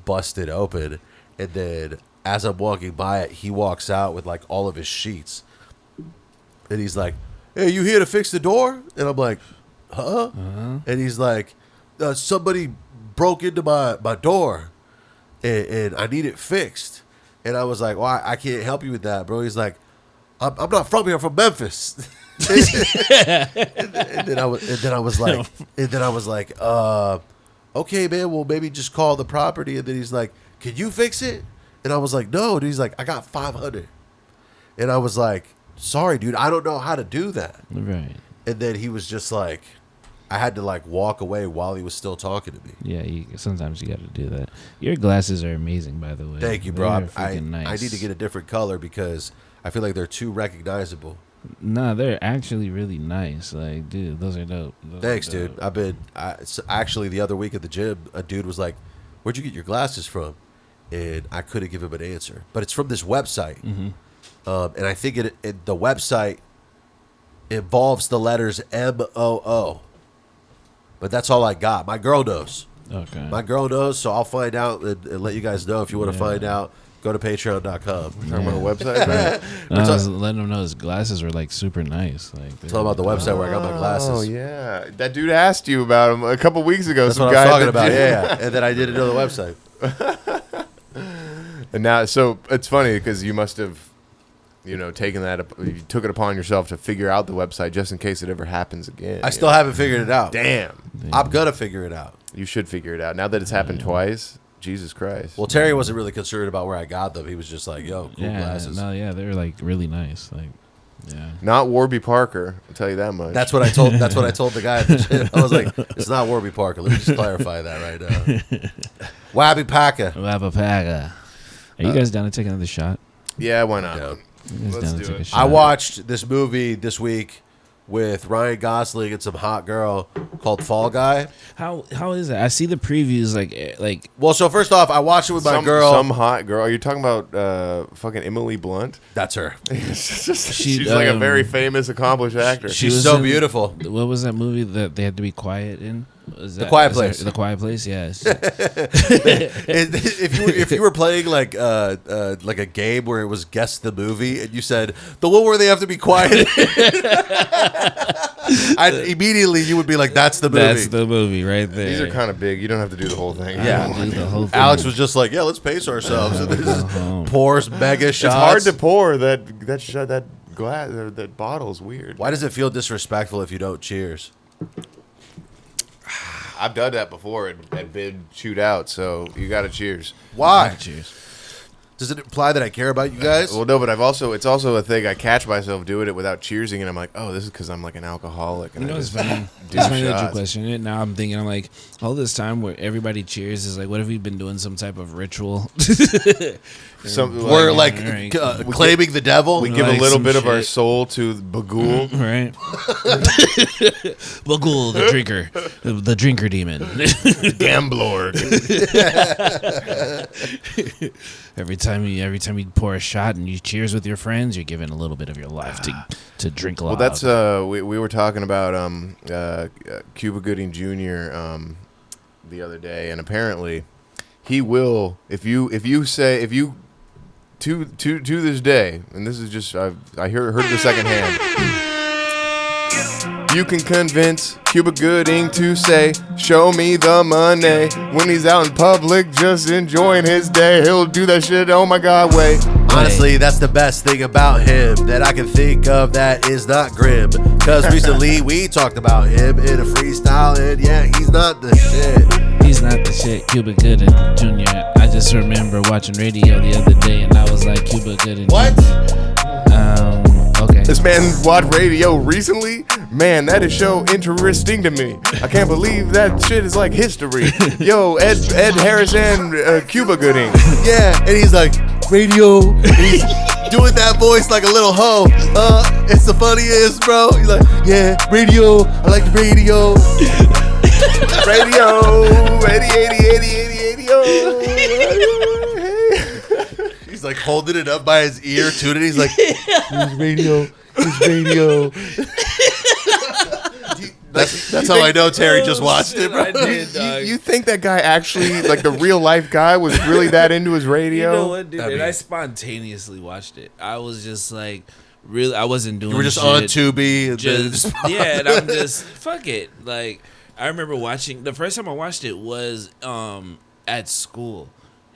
busted open. And then as I'm walking by it, he walks out with like all of his sheets, and he's like, "Hey, you here to fix the door?" And I'm like, "Huh?" And he's like, "Somebody broke into my door, and I need it fixed." And I was like, "Well, I can't help you with that, bro." He's like, "I'm not from here. I'm from Memphis." and then I was like, "Okay, man. Well, maybe just call the property." And then he's like, "Can you fix it?" And I was like, "No." And he's like, "I got 500." And I was like, "Sorry, dude. I don't know how to do that." Right. And then he was just like, I had to like walk away while he was still talking to me. Yeah, sometimes you got to do that. Your glasses are amazing, by the way. Thank you, They're bro. freaking nice. I need to get a different color because I feel like they're too recognizable. No, they're actually really nice. Like, dude, those are dope. Those Thanks, are dude. dope. Actually the other week at the gym, a dude was like, "Where'd you get your glasses from?" And I couldn't give him an answer, but it's from this website. Mm-hmm. And I think the website involves the letters MOO. But that's all I got. My girl knows. Okay. My girl knows, so I'll find out and let you guys know. If you want to find out, go to patreon.com. Talking about a website, man. I was letting him know his glasses were like super nice. Like, Tell about the website where I got my glasses. Oh yeah, that dude asked you about him a couple weeks ago. That's some what guy I'm at talking the about. gym. Yeah. And then I did another website. And now, so it's funny because you must have taking that, you took it upon yourself to figure out the website just in case it ever happens again. I still haven't figured it out. Damn. I'm gonna figure it out. You should figure it out. Now that it's happened twice, Jesus Christ. Well, Terry wasn't really concerned about where I got them. He was just like, "Yo, cool glasses." No, yeah, they're like really nice. Like, yeah. Not Warby Parker, I'll tell you that much. That's what I told. That's what I told the guy at the gym. I was like, "It's not Warby Parker." Let me just clarify that right now. Wabby Packer. Are you guys down to take another shot? Yeah, why not? Yeah. You guys Let's down to do take a it. shot? I watched this movie this week with Ryan Gosling and some hot girl called Fall Guy. How is it? I see the previews like Well, so first off, I watched it with my girl. Some hot girl. Are you talking about fucking Emily Blunt? That's her. She's like a very famous, accomplished actor. She's was so in- beautiful. what was that movie that they had to be quiet in? Was that, Quiet is Place. that- The Quiet Place, yes. If you were playing like a game where it was guess the movie and you said the one where they have to be quiet, immediately you would be like, "That's the movie." That's the movie right there. These are kind of big. You don't have to do the whole thing. Yeah. Do the whole thing. Alex was just like, "Yeah, let's pace ourselves." And this pours mega shots. It's hard to pour that shot, that glass, or that bottle's weird. Why does it feel disrespectful if you don't cheers? I've done that before and been chewed out, so you got to cheers. Why? Cheers. Does it imply that I care about you guys? Well, no, but it's also a thing. I catch myself doing it without cheersing, and I'm like, oh, this is because I'm like an alcoholic. And You know I what's just funny? do It's funny that you shots. question it. Now I'm thinking, I'm like, all this time where everybody cheers is like, what if we've been doing some type of ritual? We're like right. claiming the devil. We give a Like little some bit of our shit. soul to Bagul. Right? Bagul, the drinker. The drinker demon. Gambler. Every time you pour a shot and you cheers with your friends, you're giving a little bit of your life to drink a lot. Well, that's we were talking about Cuba Gooding Jr. The other day, and apparently he will if you to this day, and this is just I heard the second hand. You can convince Cuba Gooding to say, "Show me the money." When he's out in public, just enjoying his day, he'll do that shit. Oh my God, way. Honestly, that's the best thing about him that I can think of that is not grim. Because recently we talked about him in a freestyle, and yeah, he's not the shit. He's not the shit, Cuba Gooding Jr. I just remember watching radio the other day and I was like, Cuba Gooding What? Okay. This man watched radio recently? Man, that is so interesting to me. I can't believe that shit is like history. Yo, Ed Harris and Cuba Gooding. Yeah, and he's like, radio. And he's doing that voice like a little hoe. It's the funniest, bro. He's like, yeah, radio. I like the radio. Radio, 80. He's like holding it up by his ear, tuning. He's like, here's radio. Here's radio. That's how I know Terry just watched it, bro. I did, dog. You think that guy actually, like the real life guy, was really that into his radio? You know what, dude? I mean- And I spontaneously watched it. I was just like, really, I wasn't doing You were just shit. on Tubi. And Just, yeah, and I'm just, fuck it. Like, I remember watching, the first time I watched it was at school.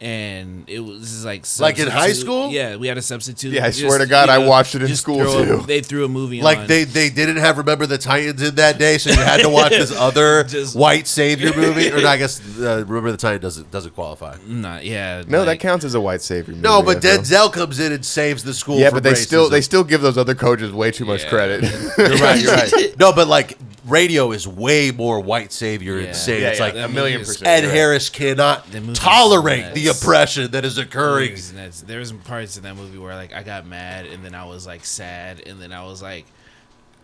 And it was like Like in high substitute. school? Yeah, we had a substitute. Yeah, I swear to God, I watched it in just school, too. They threw a movie like on. they didn't have Remember the Titans in that day, so you had to watch this other Just- white savior movie. Or I guess Remember the Titans doesn't qualify. Not, yeah. No, that like, counts as a white savior movie. No, but I feel. Denzel comes in and saves the school. Yeah, from but they racism. still give those other coaches way too much Yeah. credit. You're right. You're right. No, but like radio is way more white savior Yeah. insane. Yeah, It's yeah, like a million percent. Ed Right. Harris cannot The movie's tolerate the nuts. oppression that is occurring. There's some parts in that movie where like I got mad and then I was like sad and then I was like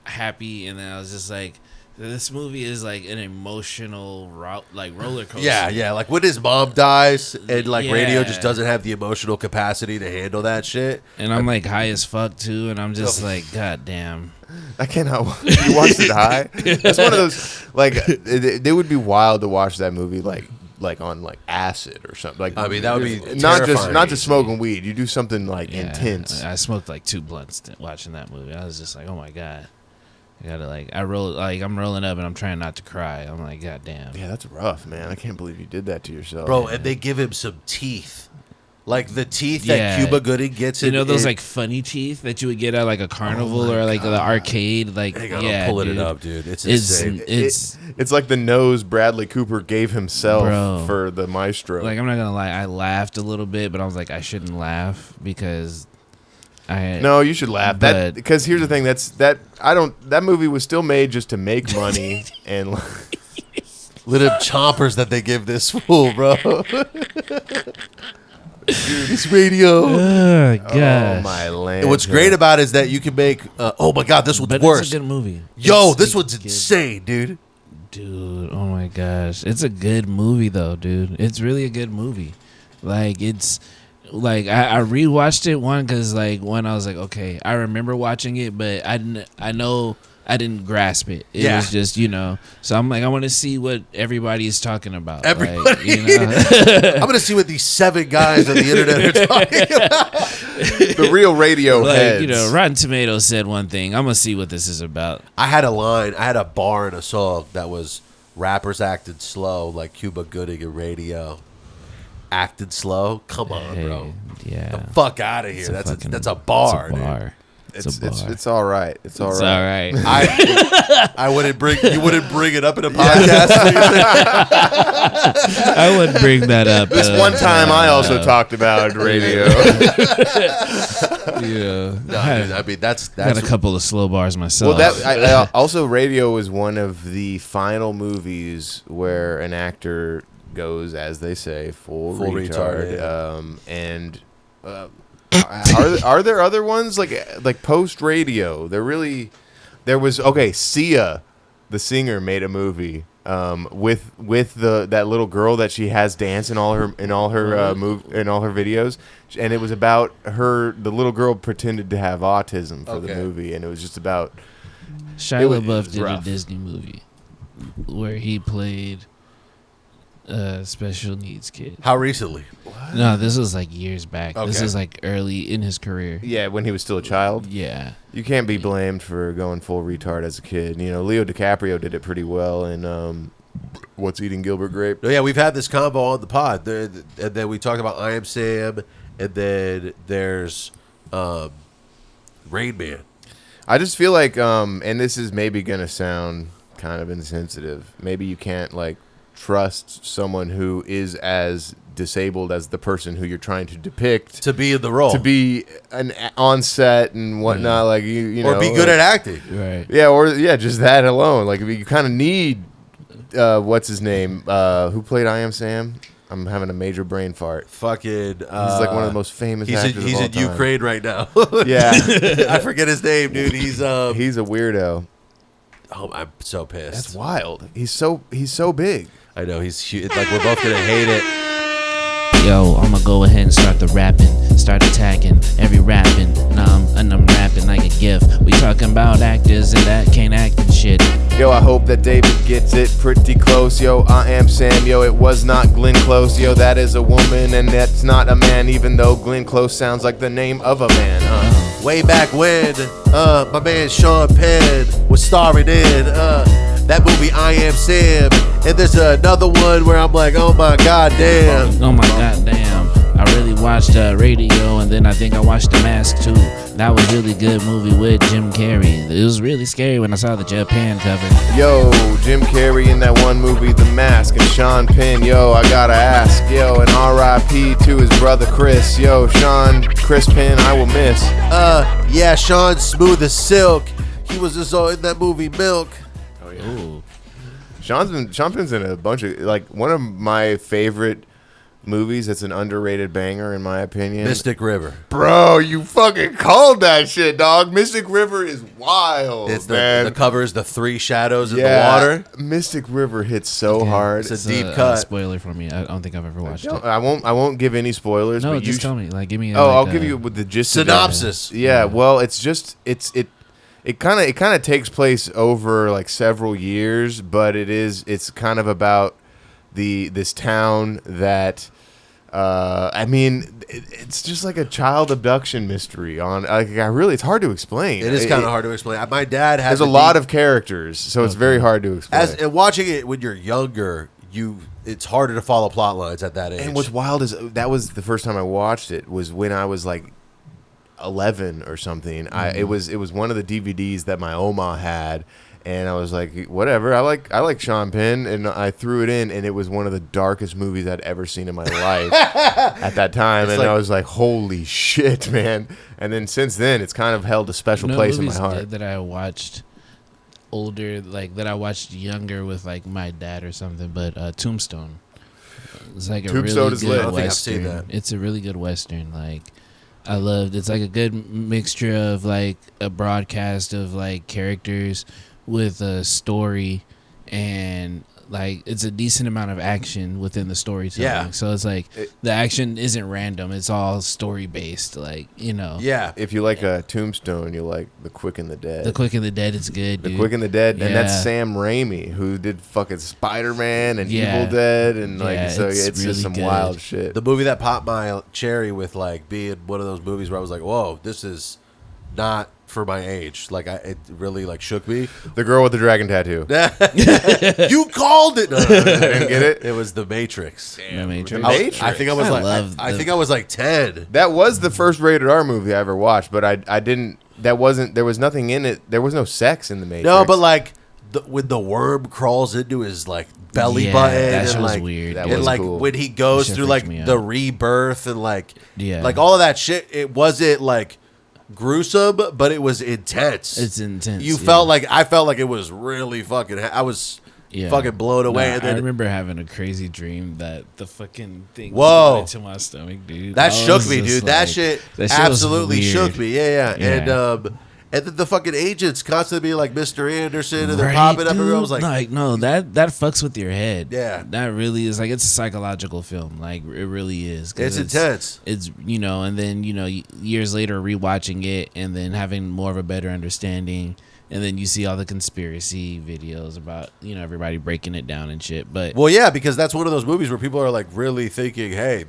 happy and then I was just like, this movie is like an emotional roller coaster. Yeah. Like when his mom dies and like radio just Yeah. doesn't have the emotional capacity to handle that shit. And I'm like high as fuck too, and I'm just like, God damn. I cannot. You watched it high. That's one of those like they would be wild to watch that movie like on like acid or something. Like I mean, that would be not terrifying. just smoking weed. You do something like Yeah. intense. I smoked like 2 blunts watching that movie. I was just like, oh my God. I gotta I'm rolling up and I'm trying not to cry. I'm like, God damn. Yeah, that's rough, man. I can't believe you did that to yourself. Bro, and they give him some teeth Like the teeth Yeah. that Cuba Gooding gets in. You know those in- like funny teeth that you would get at like a carnival or like the arcade. Like Hang on, yeah, I'm pulling dude. it up, dude. It's It's insane. It's like the nose Bradley Cooper gave himself Bro. for the maestro. like I'm not gonna lie, I laughed a little bit, but I was like I shouldn't laugh because I No, you should laugh. That But- because here's the thing. That movie was still made just to make money and Little chompers that they give this fool, bro. Dude, this radio. Oh gosh. oh my land. And what's great about it is that you can make. Oh my god, this one's But worse. it's a good movie. Yo, It's this a one's good- insane, dude. Dude, oh my gosh. It's a good movie though, dude. It's really a good movie. Like it's like I rewatched it because like when I was like, okay, I remember watching it, but I know I didn't grasp it. It Yeah. was just, so I'm like I want to see what everybody's talking about. Everybody. Like, I'm gonna see what these 7 guys on the internet are talking about. the real radio like, heads. Rotten Tomatoes said one thing. I'm gonna see what this is about. I had a line. I had a bar in a song that was rappers acting slow, like Cuba Gooding and radio. Acting slow? Come on, bro. Yeah. The fuck out of here. It's a That's fucking- a bar, It's a dude. bar. It's all right. It's all It's right. all right. I wouldn't bring you wouldn't bring it up in a podcast. I wouldn't bring that up. This one time I also talked about radio. Yeah. No, dude, I mean that's Got a couple of slow bars myself. Well, that also radio was one of the final movies where an actor goes, as they say, full retard. retard, And are there other ones like post radio? There was Sia, the singer, made a movie with that little girl that she has dance in all her videos, and it was about the little girl pretended to have autism for the Okay. movie, and it was just about Shia it was LaBeouf did rough. a Disney movie where he played a special needs kid. How recently? No, this was like years back. This Okay. is like early in his career. when he was still a child. Yeah. You can't be blamed for going full retard as a kid. Leo DiCaprio did it pretty well in What's Eating Gilbert Grape. No, yeah, we've had this combo on the pod. And then we talked about I Am Sam, and then there's Rain Man. I just feel like, and this is maybe gonna sound kind of insensitive. Maybe you can't trust someone who is as disabled as the person who you're trying to depict To be in the role. to be on set and whatnot. Like you know, or be good at acting. Right. just that alone. Like you kind of need what's his name? Who played I Am Sam? I'm having a major brain fart. Fucking. He's like one of the most famous He's actors in, he's of all in time. Ukraine right now. Yeah, I forget his name, dude. He's he's a weirdo. Oh, I'm so pissed. That's wild. He's so big. I know he's huge. Like we're both gonna hate it. Yo, I'ma go ahead and start the rapping, start attacking every rapping. And I'm rapping like a gift. We talking about actors and that can't act and shit. Yo, I hope that David gets it pretty close. Yo, I am Sam. Yo, it was not Glenn Close. Yo, that is a woman and that's not a man. Even though Glenn Close sounds like the name of a man. Way back when, my man Sean Penn was starring in that movie I Am Sam, and there's another one where I'm like, oh my god damn. Oh my goddamn. I really watched Radio, and then I think I watched The Mask too. That was a really good movie with Jim Carrey. It was really scary when I saw the Japan cover. Yo, Jim Carrey in that one movie, The Mask, and Sean Penn. Yo, I gotta ask. Yo, and R.I.P. to his brother Chris. Yo, Chris Penn, I will miss. Yeah, Sean Smooth as Silk. He was just in that movie Milk. Oh yeah. Ooh. Sean Penn's in a bunch of one of my favorite movies that's an underrated banger in my opinion. Mystic River. Bro, you fucking called that shit, dog. Mystic River is wild. It's man. the cover is the 3 shadows in the water. Mystic River hits so hard. It's a deep cut. Spoiler for me. I don't think I've ever watched it. I won't give any spoilers. No, but just tell me. Give me. I'll give you with the gist synopsis. Of it. Yeah, well, it's just it kind of takes place over several years, but it's kind of about this town that it's just like a child abduction mystery on it's hard to explain. It is kind of hard to explain. My dad has there's a lot of characters, so it's very hard to explain. And watching it when you're younger, it's harder to follow plot lines at that age. And what's wild is that was the first time I watched it was when I was like 11 or something. It was one of the DVDs that my Oma had, and I was like, whatever. I like Sean Penn, and I threw it in, and it was one of the darkest movies I'd ever seen in my life at that time. And I was like, holy shit, man. And then since then, it's kind of held a special place in my heart. That I watched older, like that I watched younger with like my dad or something, but Tombstone. It's like a Tombstone really is good lit. I don't think I've Western. seen that. It's a really good Western. Like I loved. It's like a good mixture of like a broadcast of like characters with a story, and like it's a decent amount of action within the storytelling. Yeah. So it's like the action isn't random. It's all story based. Like, you know. Yeah. If you like a Tombstone, you like The Quick and the Dead. The Quick and the Dead is good, The dude. Quick and the Dead, and that's Yeah. Sam Raimi, who did fucking Spider-Man and Yeah. Evil Dead, and like Yeah, so it's it's really just some good. wild shit. The movie that popped my cherry with like being one of those movies where I was like, whoa, this is not for my age. Like it really like shook me. The girl with the dragon tattoo. You called it. No, no, no, no. Didn't get it? It was The Matrix. The Matrix. I think I was I think I was like 10. That was the first rated R movie I ever watched, but I didn't. That wasn't. There was nothing in it. There was no sex in the Matrix. No, but like when the worm crawls into his like belly Yeah, button, that and shit was like weird. That and was like cool. when he goes That shit through freaked like me out. the rebirth and like Yeah. like all of that shit. It wasn't like gruesome, but it was intense. It's intense. You yeah. felt like I felt like it was really fucking. I was Yeah. fucking blown away. Nah, And I then remember having a crazy dream that the fucking thing Whoa. went into my stomach, dude. that I shook was me, just dude. That like- shit that shit was absolutely shook weird. me. Yeah. Yeah. And then the fucking agents constantly being like Mr. Anderson, and they're Right, popping up, and I dude? was like, no, that fucks with your head. Yeah. That really is like, it's a psychological film. Like, it really is. 'Cause it's intense. It's, you know, and then, you know, years later rewatching it and then having more of a better understanding. And then you see all the conspiracy videos about, you know, everybody breaking it down and shit. But Well, yeah, because that's one of those movies where people are like really thinking, hey,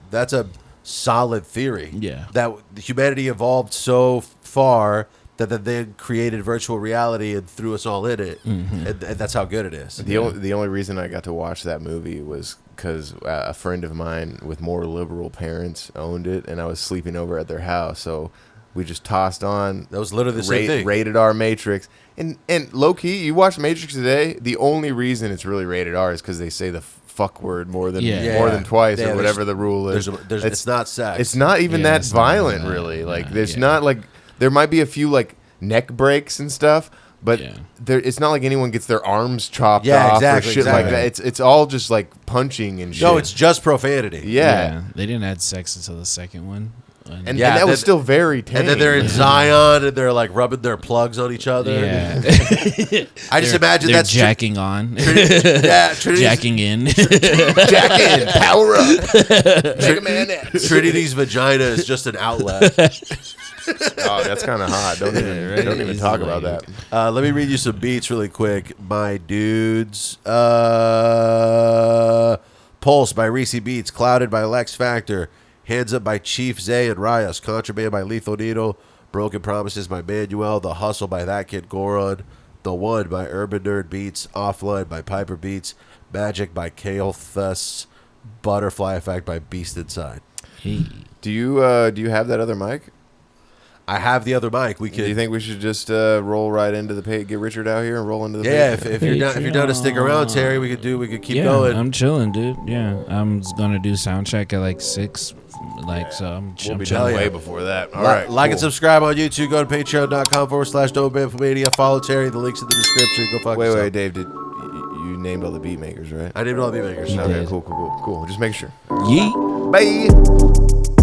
that's a solid theory. Yeah. That humanity evolved so far that they then created virtual reality and threw us all in it. Mm-hmm. And that's how good it is. the only reason I got to watch that movie was because a friend of mine with more liberal parents owned it, and I was sleeping over at their house, so we just tossed on. That was literally the same thing. Rated R Matrix, and low key, you watch Matrix today. The only reason it's really rated R is because they say the fuck word more than Yeah. twice Yeah, or whatever the rule is. It's not sex. It's not even Yeah, that it's not violent, that, really. Like, yeah, there's yeah. not like there might be a few like neck breaks and stuff, but Yeah. it's not like anyone gets their arms chopped Yeah, off exactly, or shit like exactly. that. It's all just like punching and shit. No, it's just profanity. yeah. they didn't add sex until the second one. And, Yeah, and that was then- still very tame. And then they're in Zion and they're like rubbing their plugs on each other. yeah. I just imagine they're that's jacking on. yeah, Trinity's, jacking in. Jack in, power up, Mega Man X. Trinity's vagina is just an outlet. Oh, that's kind of hot. Don't even right? don't even It's talk like- about that. Let me read you some beats really quick. My dudes. Pulse by Reese Beats. Clouded by Lex Factor. Hands Up by Chief Zay and Rios. Contraband by Lethal Needle. Broken Promises by Manuel. The Hustle by That Kid Goron. The One by Urban Nerd Beats. Offline by Piper Beats. Magic by Kale Thus. Butterfly Effect by Beast Inside. Hey. Do you have that other mic? I have the other mic. We Do you could. think we should just roll right into the pay? Get Richard out here and roll into the Yeah, pay? if you're down to stick around, Terry, we could keep Yeah, going. I'm chilling, dude. Yeah, I'm gonna do sound check at like 6. Like, so I'm We'll chilling. be Hell done yeah. way before that. All Like right, and cool. subscribe on YouTube. Go to patreon.com/bamfomania. Follow Terry. The link's in the description. Go fuck yourself. Wait, Dave. Did you named all the beat makers, right? I named all the beat makers. You Okay, did. cool. Just make sure. Yeet. Bye.